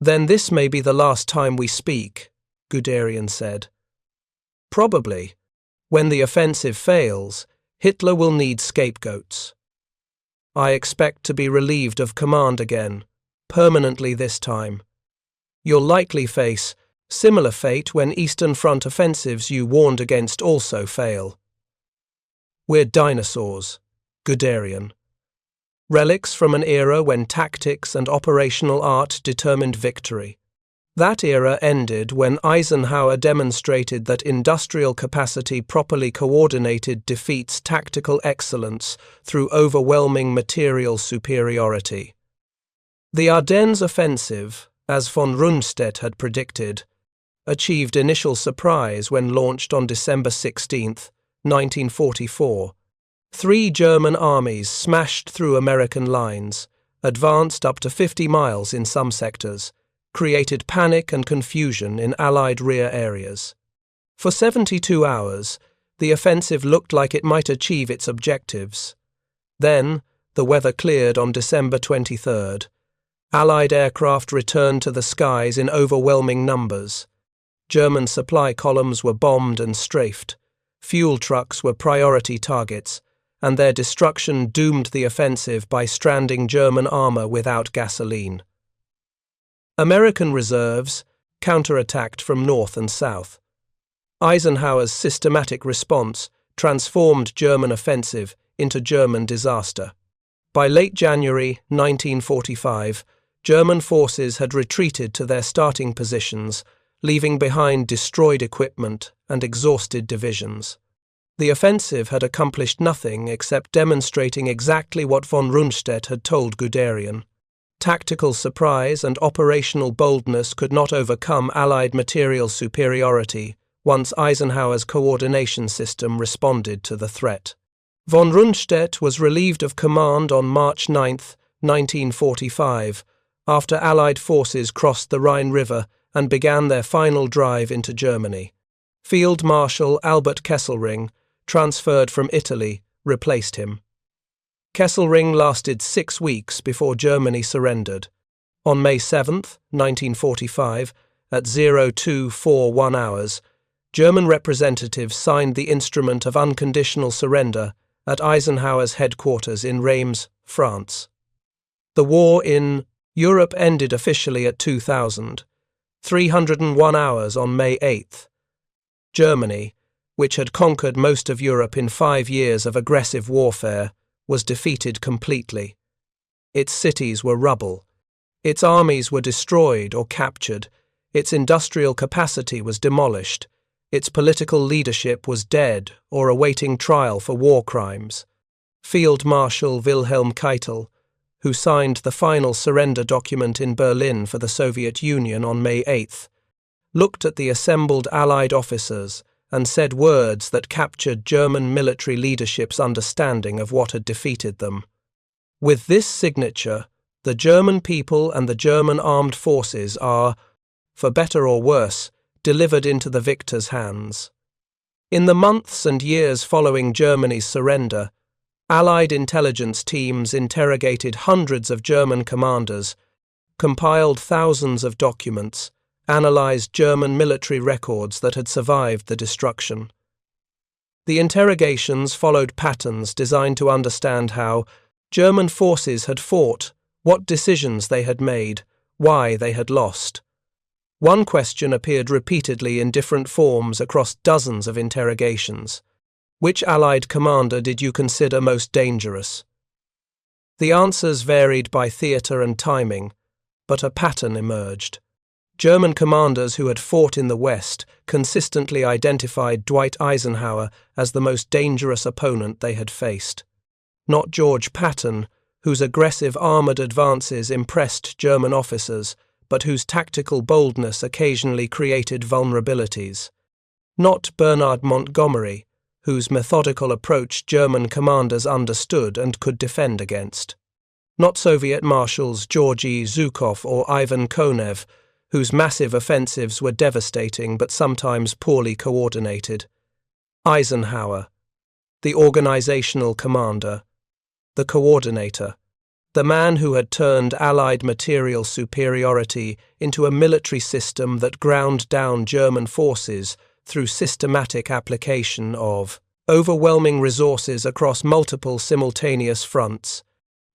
Then this may be the last time we speak, Guderian said. Probably. When the offensive fails, Hitler will need scapegoats. I expect to be relieved of command again, permanently this time. You'll likely face similar fate when Eastern Front offensives you warned against also fail. We're dinosaurs. Guderian. Relics from an era when tactics and operational art determined victory. That era ended when Eisenhower demonstrated that industrial capacity properly coordinated defeats tactical excellence through overwhelming material superiority. The Ardennes offensive, as von Rundstedt had predicted, achieved initial surprise when launched on December 16, 1944. 3 German armies smashed through American lines, advanced up to 50 miles in some sectors, created panic and confusion in Allied rear areas. For 72 hours, the offensive looked like it might achieve its objectives. Then, the weather cleared on December 23rd. Allied aircraft returned to the skies in overwhelming numbers. German supply columns were bombed and strafed. Fuel trucks were priority targets, and their destruction doomed the offensive by stranding German armor without gasoline. American reserves counterattacked from north and south. Eisenhower's systematic response transformed German offensive into German disaster. By late January 1945, German forces had retreated to their starting positions, leaving behind destroyed equipment and exhausted divisions. The offensive had accomplished nothing except demonstrating exactly what von Rundstedt had told Guderian. Tactical surprise and operational boldness could not overcome Allied material superiority once Eisenhower's coordination system responded to the threat. Von Rundstedt was relieved of command on March 9, 1945, after Allied forces crossed the Rhine River and began their final drive into Germany. Field Marshal Albert Kesselring, transferred from Italy, replaced him. Kesselring lasted 6 weeks before Germany surrendered. On May 7, 1945, at 0241 hours, German representatives signed the instrument of unconditional surrender at Eisenhower's headquarters in Reims, France. The war in Europe ended officially at 301 hours on May 8. Germany, which had conquered most of Europe in 5 years of aggressive warfare, was defeated completely. Its cities were rubble. Its armies were destroyed or captured. Its industrial capacity was demolished. Its political leadership was dead or awaiting trial for war crimes. Field Marshal Wilhelm Keitel, who signed the final surrender document in Berlin for the Soviet Union on May 8, looked at the assembled Allied officers and said words that captured German military leadership's understanding of what had defeated them. With this signature, the German people and the German armed forces are, for better or worse, delivered into the victor's hands. In the months and years following Germany's surrender, Allied intelligence teams interrogated hundreds of German commanders, compiled thousands of documents, analyzed German military records that had survived the destruction. The interrogations followed patterns designed to understand how German forces had fought, what decisions they had made, why they had lost. One question appeared repeatedly in different forms across dozens of interrogations. Which Allied commander did you consider most dangerous? The answers varied by theatre and timing, but a pattern emerged. German commanders who had fought in the West consistently identified Dwight Eisenhower as the most dangerous opponent they had faced. Not George Patton, whose aggressive armoured advances impressed German officers, but whose tactical boldness occasionally created vulnerabilities. Not Bernard Montgomery, whose methodical approach German commanders understood and could defend against. Not Soviet marshals Georgy Zhukov or Ivan Konev, whose massive offensives were devastating but sometimes poorly coordinated. Eisenhower, the organizational commander, the coordinator, the man who had turned Allied material superiority into a military system that ground down German forces through systematic application of overwhelming resources across multiple simultaneous fronts.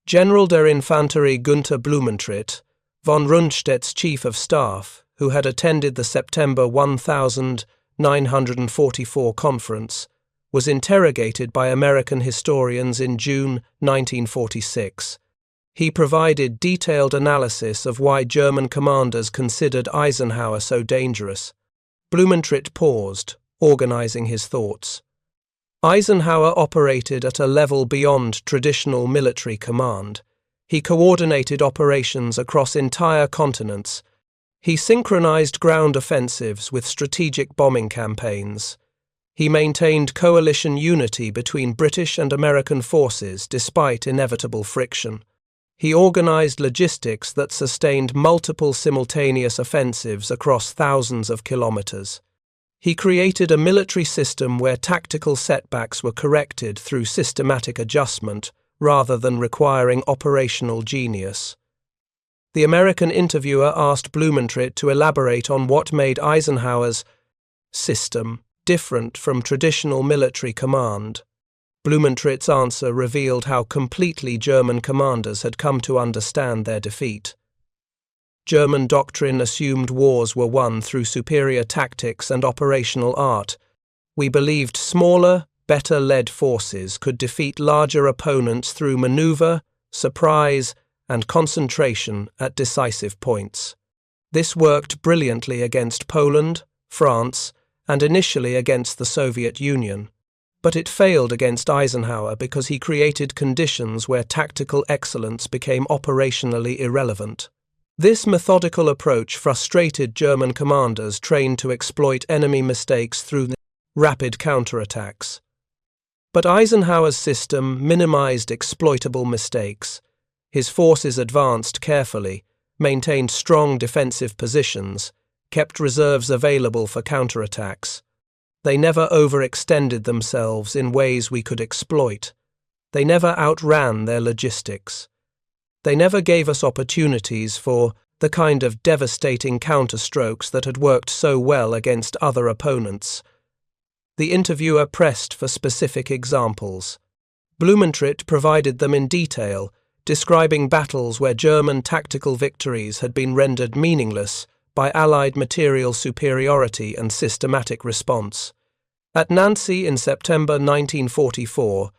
General der Infanterie Günther Blumentritt, Von Rundstedt's chief of staff, who had attended the September 1944 conference, was interrogated by American historians in June 1946. He provided detailed analysis of why German commanders considered Eisenhower so dangerous. Blumentritt paused, organizing his thoughts. Eisenhower operated at a level beyond traditional military command. He coordinated operations across entire continents. He synchronized ground offensives with strategic bombing campaigns. He maintained coalition unity between British and American forces despite inevitable friction. He organized logistics that sustained multiple simultaneous offensives across thousands of kilometers. He created a military system where tactical setbacks were corrected through systematic adjustment rather than requiring operational genius. The American interviewer asked Blumentritt to elaborate on what made Eisenhower's system different from traditional military command. Blumentritt's answer revealed how completely German commanders had come to understand their defeat. German doctrine assumed wars were won through superior tactics and operational art. We believed smaller, better-led forces could defeat larger opponents through maneuver, surprise, and concentration at decisive points. This worked brilliantly against Poland, France, and initially against the Soviet Union. But it failed against Eisenhower because he created conditions where tactical excellence became operationally irrelevant. This methodical approach frustrated German commanders trained to exploit enemy mistakes through rapid counterattacks. But Eisenhower's system minimized exploitable mistakes. His forces advanced carefully, maintained strong defensive positions, kept reserves available for counterattacks. They never overextended themselves in ways we could exploit. They never outran their logistics. They never gave us opportunities for the kind of devastating counterstrokes that had worked so well against other opponents. The interviewer pressed for specific examples. Blumentritt provided them in detail, describing battles where German tactical victories had been rendered meaningless by Allied material superiority and systematic response. At Nancy in September 1944,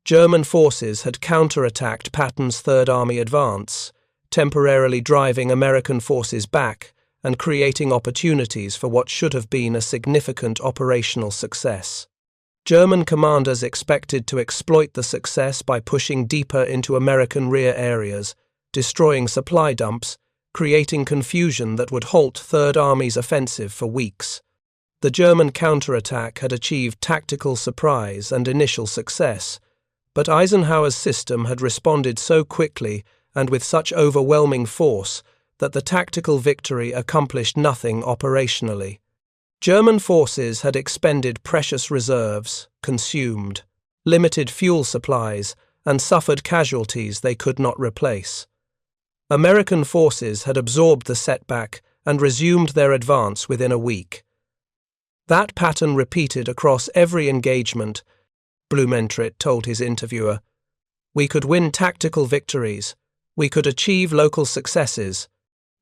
German forces had counterattacked Patton's Third Army advance, temporarily driving American forces back and creating opportunities for what should have been a significant operational success. German commanders expected to exploit the success by pushing deeper into American rear areas, destroying supply dumps, creating confusion that would halt Third Army's offensive for weeks. The German counterattack had achieved tactical surprise and initial success, but Eisenhower's system had responded so quickly and with such overwhelming force that the tactical victory accomplished nothing operationally. German forces had expended precious reserves, consumed, limited fuel supplies, and suffered casualties they could not replace. American forces had absorbed the setback and resumed their advance within a week. That pattern repeated across every engagement, Blumentritt told his interviewer. We could win tactical victories, we could achieve local successes,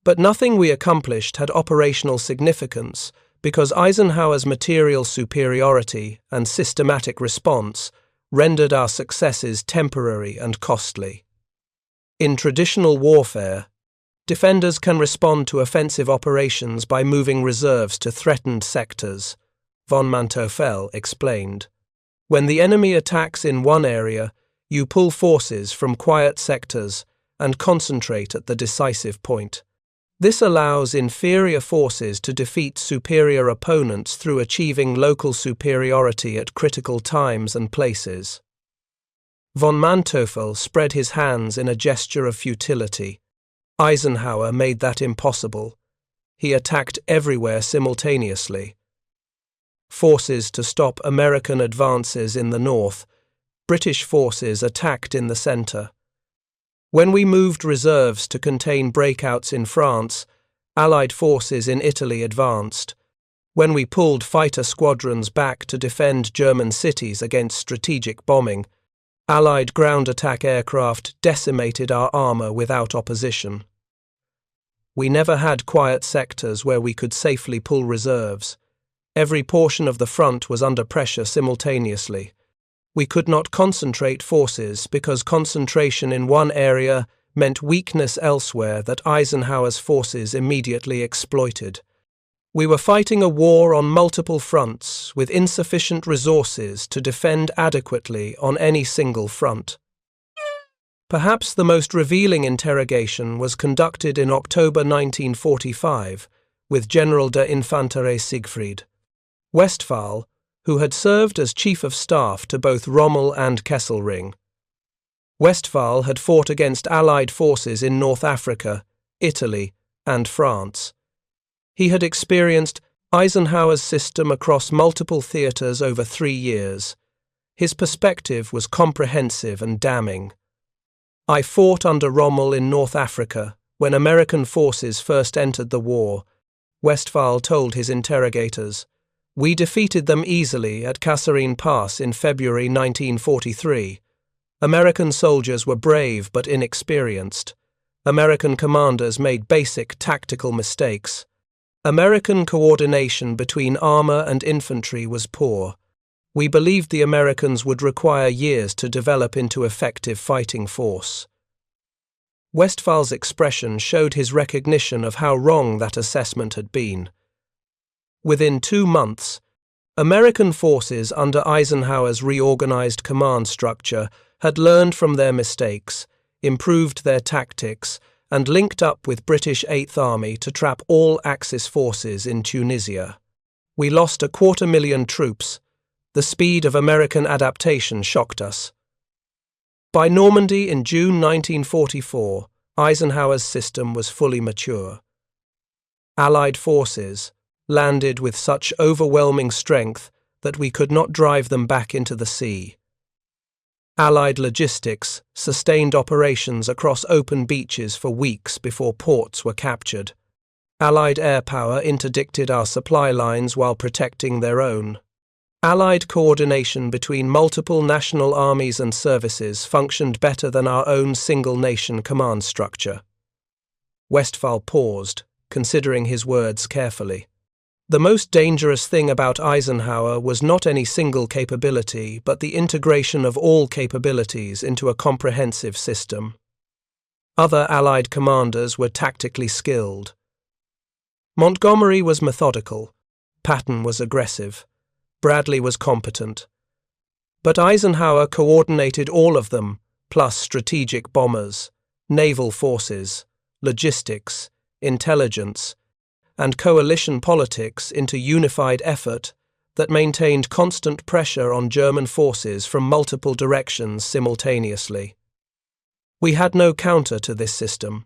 but nothing we accomplished had operational significance because Eisenhower's material superiority and systematic response rendered our successes temporary and costly. In traditional warfare, defenders can respond to offensive operations by moving reserves to threatened sectors, von Manteuffel explained. When the enemy attacks in one area, you pull forces from quiet sectors and concentrate at the decisive point. This allows inferior forces to defeat superior opponents through achieving local superiority at critical times and places. Von Manteuffel spread his hands in a gesture of futility. Eisenhower made that impossible. He attacked everywhere simultaneously. Forces to stop American advances in the north, British forces attacked in the center. When we moved reserves to contain breakouts in France, Allied forces in Italy advanced. When we pulled fighter squadrons back to defend German cities against strategic bombing, Allied ground attack aircraft decimated our armor without opposition. We never had quiet sectors where we could safely pull reserves. Every portion of the front was under pressure simultaneously. We could not concentrate forces because concentration in one area meant weakness elsewhere that Eisenhower's forces immediately exploited. We were fighting a war on multiple fronts with insufficient resources to defend adequately on any single front. Perhaps the most revealing interrogation was conducted in October 1945 with General de Infanterie Siegfried Westphal, who had served as Chief of Staff to both Rommel and Kesselring. Westphal had fought against Allied forces in North Africa, Italy, and France. He had experienced Eisenhower's system across multiple theatres over 3 years. His perspective was comprehensive and damning. I fought under Rommel in North Africa when American forces first entered the war, Westphal told his interrogators. We defeated them easily at Kasserine Pass in February 1943. American soldiers were brave but inexperienced. American commanders made basic tactical mistakes. American coordination between armor and infantry was poor. We believed the Americans would require years to develop into effective fighting force. Westphal's expression showed his recognition of how wrong that assessment had been. Within 2 months, American forces under Eisenhower's reorganized command structure had learned from their mistakes, improved their tactics, and linked up with British 8th Army to trap all Axis forces in Tunisia. We lost 250,000 troops. The speed of American adaptation shocked us. By Normandy in June 1944, Eisenhower's system was fully mature. Allied forces landed with such overwhelming strength that we could not drive them back into the sea. Allied logistics sustained operations across open beaches for weeks before ports were captured. Allied air power interdicted our supply lines while protecting their own. Allied coordination between multiple national armies and services functioned better than our own single-nation command structure. Westphal paused, considering his words carefully. The most dangerous thing about Eisenhower was not any single capability, but the integration of all capabilities into a comprehensive system. Other Allied commanders were tactically skilled. Montgomery was methodical. Patton was aggressive. Bradley was competent. But Eisenhower coordinated all of them, plus strategic bombers, naval forces, logistics, intelligence, and coalition politics into unified effort that maintained constant pressure on German forces from multiple directions simultaneously. We had no counter to this system.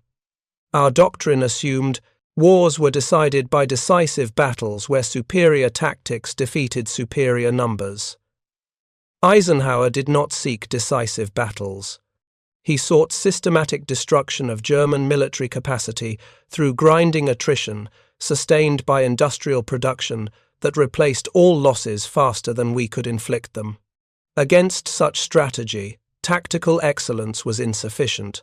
Our doctrine assumed wars were decided by decisive battles where superior tactics defeated superior numbers. Eisenhower did not seek decisive battles. He sought systematic destruction of German military capacity through grinding attrition sustained by industrial production that replaced all losses faster than we could inflict them. Against such strategy, tactical excellence was insufficient.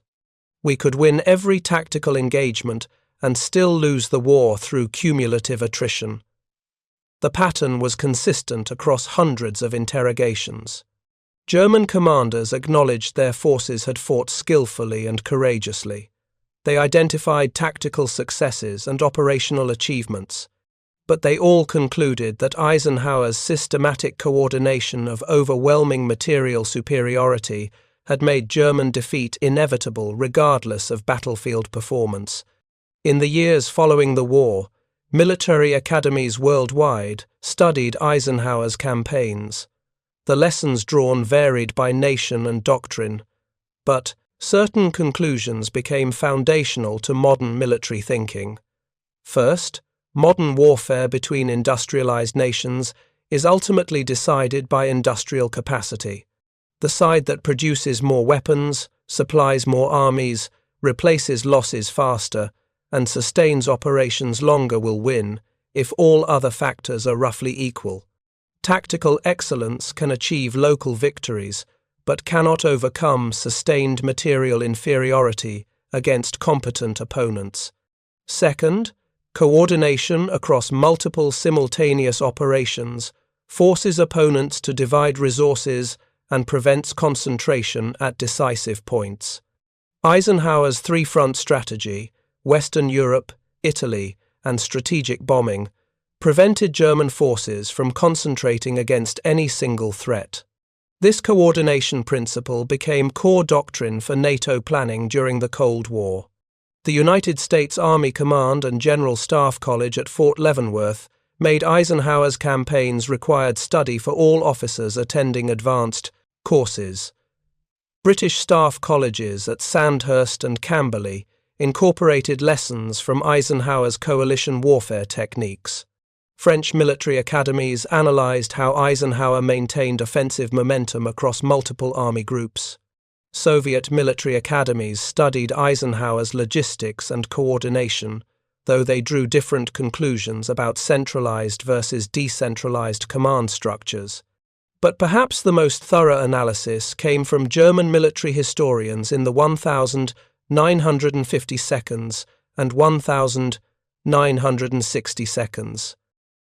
We could win every tactical engagement and still lose the war through cumulative attrition. The pattern was consistent across hundreds of interrogations. German commanders acknowledged their forces had fought skillfully and courageously. They identified tactical successes and operational achievements, but they all concluded that Eisenhower's systematic coordination of overwhelming material superiority had made German defeat inevitable regardless of battlefield performance. In the years following the war, military academies worldwide studied Eisenhower's campaigns. The lessons drawn varied by nation and doctrine, but certain conclusions became foundational to modern military thinking. First, modern warfare between industrialized nations is ultimately decided by industrial capacity. The side that produces more weapons, supplies more armies, replaces losses faster, and sustains operations longer will win if all other factors are roughly equal. Tactical excellence can achieve local victories, but cannot overcome sustained material inferiority against competent opponents. Second, coordination across multiple simultaneous operations forces opponents to divide resources and prevents concentration at decisive points. Eisenhower's three-front strategy, Western Europe, Italy, and strategic bombing, prevented German forces from concentrating against any single threat. This coordination principle became core doctrine for NATO planning during the Cold War. The United States Army Command and General Staff College at Fort Leavenworth made Eisenhower's campaigns required study for all officers attending advanced courses. British staff colleges at Sandhurst and Camberley incorporated lessons from Eisenhower's coalition warfare techniques. French military academies analyzed how Eisenhower maintained offensive momentum across multiple army groups. Soviet military academies studied Eisenhower's logistics and coordination, though they drew different conclusions about centralized versus decentralized command structures. But perhaps the most thorough analysis came from German military historians in the 1952nd and 1962nd.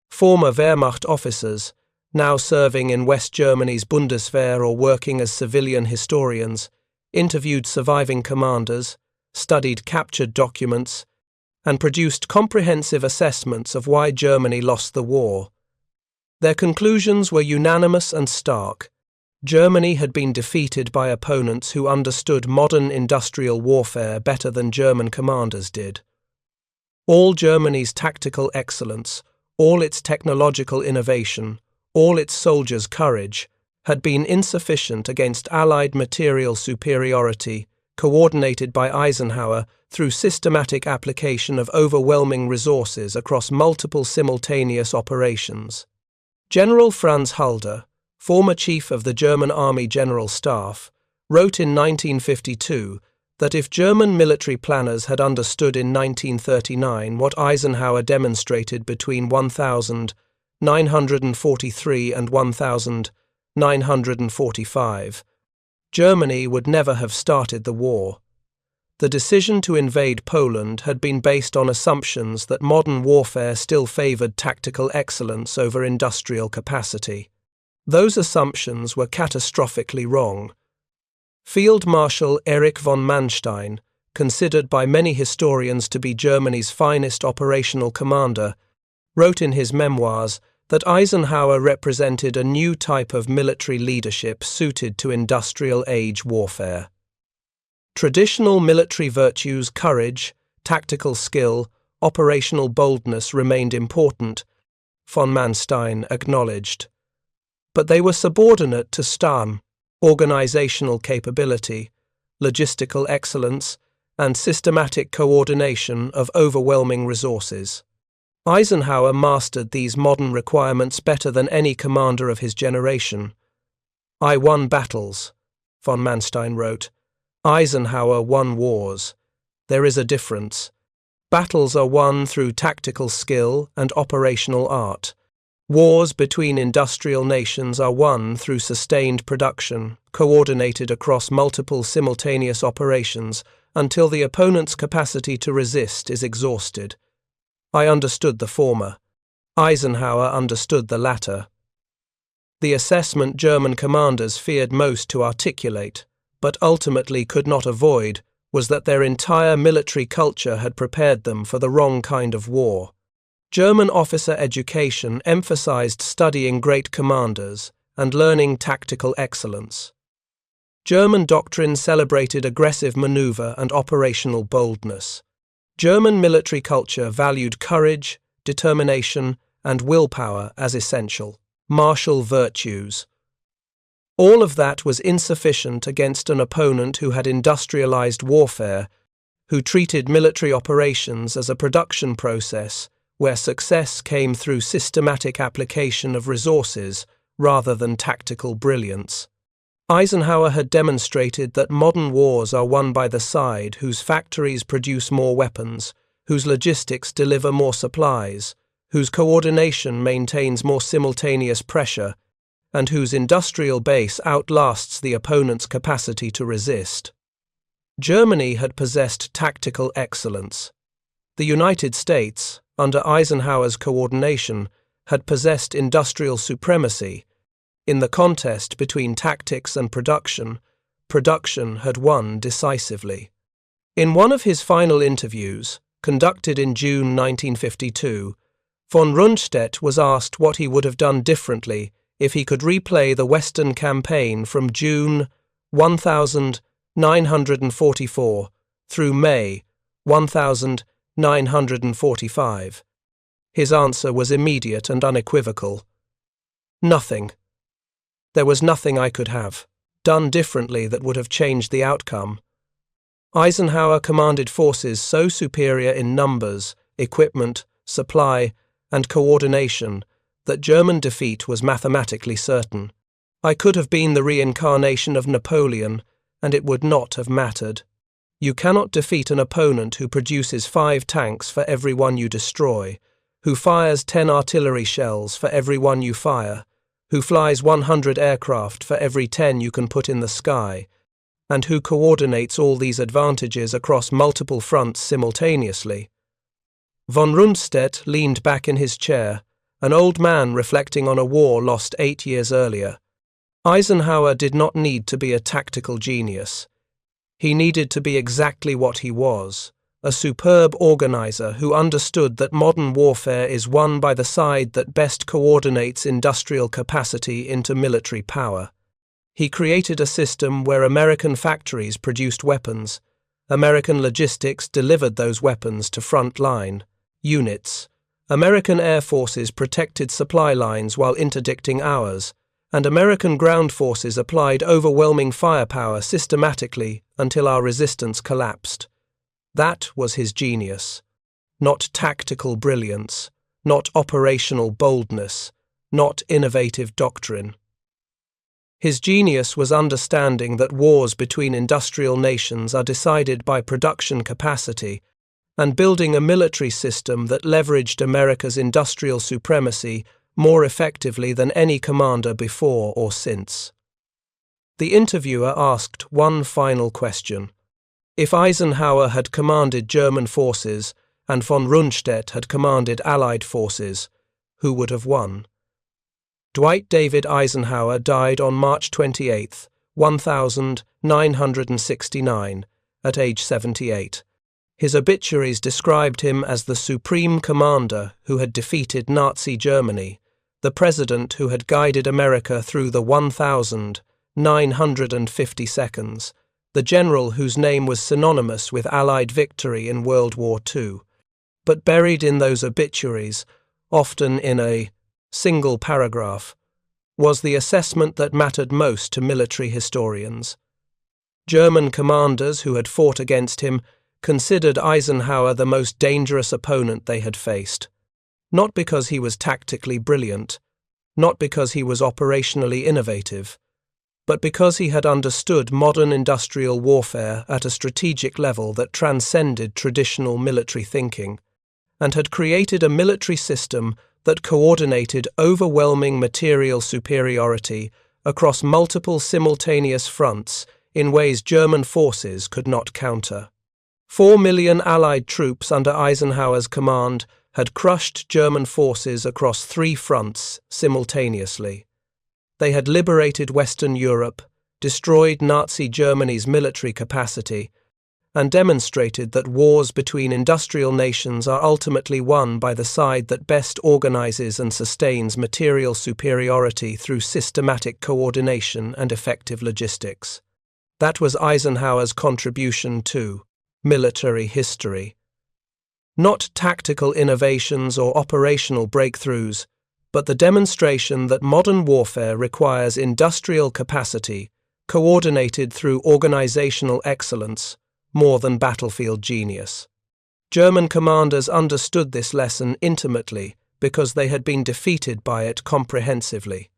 Former Wehrmacht officers, now serving in West Germany's Bundeswehr or working as civilian historians, interviewed surviving commanders, studied captured documents, and produced comprehensive assessments of why Germany lost the war. Their conclusions were unanimous and stark. Germany had been defeated by opponents who understood modern industrial warfare better than German commanders did. All Germany's tactical excellence, all its technological innovation, all its soldiers' courage, had been insufficient against Allied material superiority, coordinated by Eisenhower through systematic application of overwhelming resources across multiple simultaneous operations. General Franz Halder, former chief of the German Army General Staff, wrote in 1952 that if German military planners had understood in 1939 what Eisenhower demonstrated between 1943 and 1945, Germany would never have started the war. The decision to invade Poland had been based on assumptions that modern warfare still favored tactical excellence over industrial capacity. Those assumptions were catastrophically wrong. Field Marshal Erich von Manstein, considered by many historians to be Germany's finest operational commander, wrote in his memoirs that Eisenhower represented a new type of military leadership suited to industrial age warfare. Traditional military virtues, courage, tactical skill, operational boldness remained important, von Manstein acknowledged. But they were subordinate to Stamm, organizational capability, logistical excellence, and systematic coordination of overwhelming resources. Eisenhower mastered these modern requirements better than any commander of his generation. "I won battles," von Manstein wrote. "Eisenhower won wars. There is a difference. Battles are won through tactical skill and operational art. Wars between industrial nations are won through sustained production, coordinated across multiple simultaneous operations until the opponent's capacity to resist is exhausted. I understood the former. Eisenhower understood the latter." The assessment German commanders feared most to articulate, but ultimately could not avoid, was that their entire military culture had prepared them for the wrong kind of war. German officer education emphasized studying great commanders and learning tactical excellence. German doctrine celebrated aggressive maneuver and operational boldness. German military culture valued courage, determination, and willpower as essential, martial virtues. All of that was insufficient against an opponent who had industrialized warfare, who treated military operations as a production process where success came through systematic application of resources rather than tactical brilliance. Eisenhower had demonstrated that modern wars are won by the side whose factories produce more weapons, whose logistics deliver more supplies, whose coordination maintains more simultaneous pressure, and whose industrial base outlasts the opponent's capacity to resist. Germany had possessed tactical excellence. The United States, under Eisenhower's coordination, had possessed industrial supremacy. In the contest between tactics and production, production had won decisively. In one of his final interviews, conducted in June 1952, von Rundstedt was asked what he would have done differently if he could replay the Western campaign from June 1944 through May 1945. His answer was immediate and unequivocal. Nothing. There was nothing I could have done differently that would have changed the outcome. Eisenhower commanded forces so superior in numbers, equipment, supply, and coordination that German defeat was mathematically certain. I could have been the reincarnation of Napoleon, and it would not have mattered. You cannot defeat an opponent who produces 5 tanks for every one you destroy, who fires 10 artillery shells for every one you fire, who flies 100 aircraft for every 10 you can put in the sky, and who coordinates all these advantages across multiple fronts simultaneously. Von Rundstedt leaned back in his chair, an old man reflecting on a war lost 8 years earlier. Eisenhower did not need to be a tactical genius. He needed to be exactly what he was, a superb organizer who understood that modern warfare is won by the side that best coordinates industrial capacity into military power. He created a system where American factories produced weapons, American logistics delivered those weapons to front-line units, American air forces protected supply lines while interdicting ours, and American ground forces applied overwhelming firepower systematically until our resistance collapsed. That was his genius. Not tactical brilliance, not operational boldness, not innovative doctrine. His genius was understanding that wars between industrial nations are decided by production capacity and building a military system that leveraged America's industrial supremacy more effectively than any commander before or since. The interviewer asked one final question. If Eisenhower had commanded German forces and von Rundstedt had commanded Allied forces, who would have won? Dwight David Eisenhower died on March 28, 1969, at age 78. His obituaries described him as the supreme commander who had defeated Nazi Germany, the president who had guided America through the 1,950 seconds, the general whose name was synonymous with Allied victory in World War II. But buried in those obituaries, often in a single paragraph, was the assessment that mattered most to military historians. German commanders who had fought against him considered Eisenhower the most dangerous opponent they had faced, not because he was tactically brilliant, not because he was operationally innovative, but because he had understood modern industrial warfare at a strategic level that transcended traditional military thinking, and had created a military system that coordinated overwhelming material superiority across multiple simultaneous fronts in ways German forces could not counter. 4 million Allied troops under Eisenhower's command had crushed German forces across 3 fronts simultaneously. They had liberated Western Europe, destroyed Nazi Germany's military capacity, and demonstrated that wars between industrial nations are ultimately won by the side that best organizes and sustains material superiority through systematic coordination and effective logistics. That was Eisenhower's contribution to military history. Not tactical innovations or operational breakthroughs, but the demonstration that modern warfare requires industrial capacity, coordinated through organizational excellence, more than battlefield genius. German commanders understood this lesson intimately because they had been defeated by it comprehensively.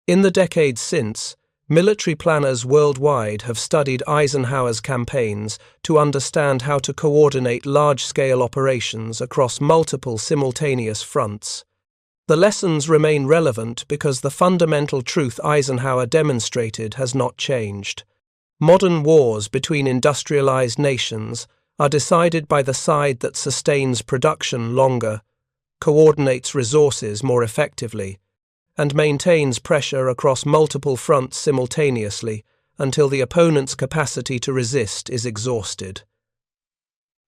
In the decades since, military planners worldwide have studied Eisenhower's campaigns to understand how to coordinate large-scale operations across multiple simultaneous fronts. The lessons remain relevant because the fundamental truth Eisenhower demonstrated has not changed. Modern wars between industrialized nations are decided by the side that sustains production longer, coordinates resources more effectively, and maintains pressure across multiple fronts simultaneously until the opponent's capacity to resist is exhausted.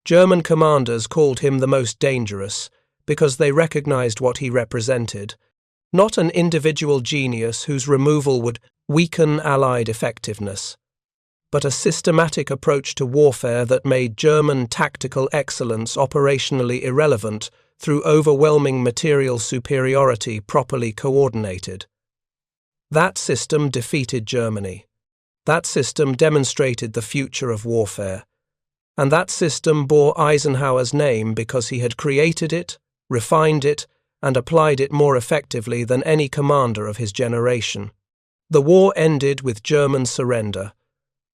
German commanders called him the most dangerous because they recognized what he represented, not an individual genius whose removal would weaken Allied effectiveness, but a systematic approach to warfare that made German tactical excellence operationally irrelevant through overwhelming material superiority properly coordinated. That system defeated Germany. That system demonstrated the future of warfare. And that system bore Eisenhower's name because he had created it, refined it, and applied it more effectively than any commander of his generation. The war ended with German surrender,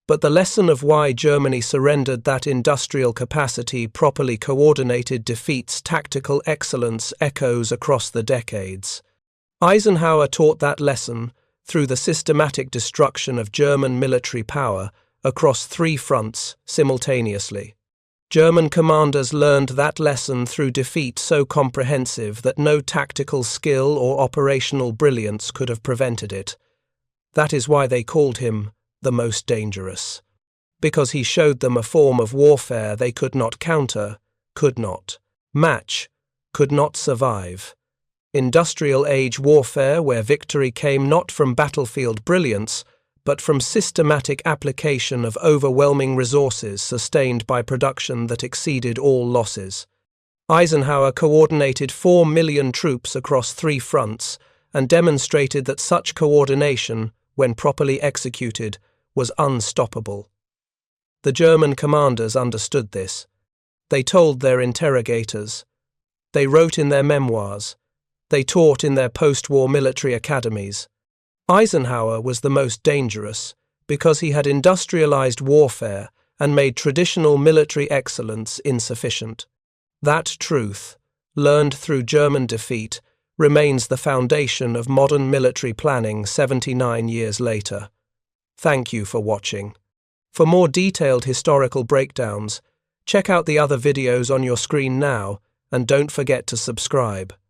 but the lesson of why Germany surrendered that industrial capacity properly coordinated defeats tactical excellence echoes across the decades. Eisenhower taught that lesson through the systematic destruction of German military power across 3 fronts simultaneously. German commanders learned that lesson through defeat so comprehensive that no tactical skill or operational brilliance could have prevented it. That is why they called him the most dangerous, because he showed them a form of warfare they could not counter, could not match, could not survive. Industrial age warfare where victory came not from battlefield brilliance, but from systematic application of overwhelming resources sustained by production that exceeded all losses. Eisenhower coordinated 4 million troops across 3 fronts and demonstrated that such coordination, when properly executed, was unstoppable. The German commanders understood this. They told their interrogators. They wrote in their memoirs. They taught in their post-war military academies. Eisenhower was the most dangerous because he had industrialized warfare and made traditional military excellence insufficient. That truth, learned through German defeat, remains the foundation of modern military planning 79 years later. Thank you for watching. For more detailed historical breakdowns, check out the other videos on your screen now, and don't forget to subscribe.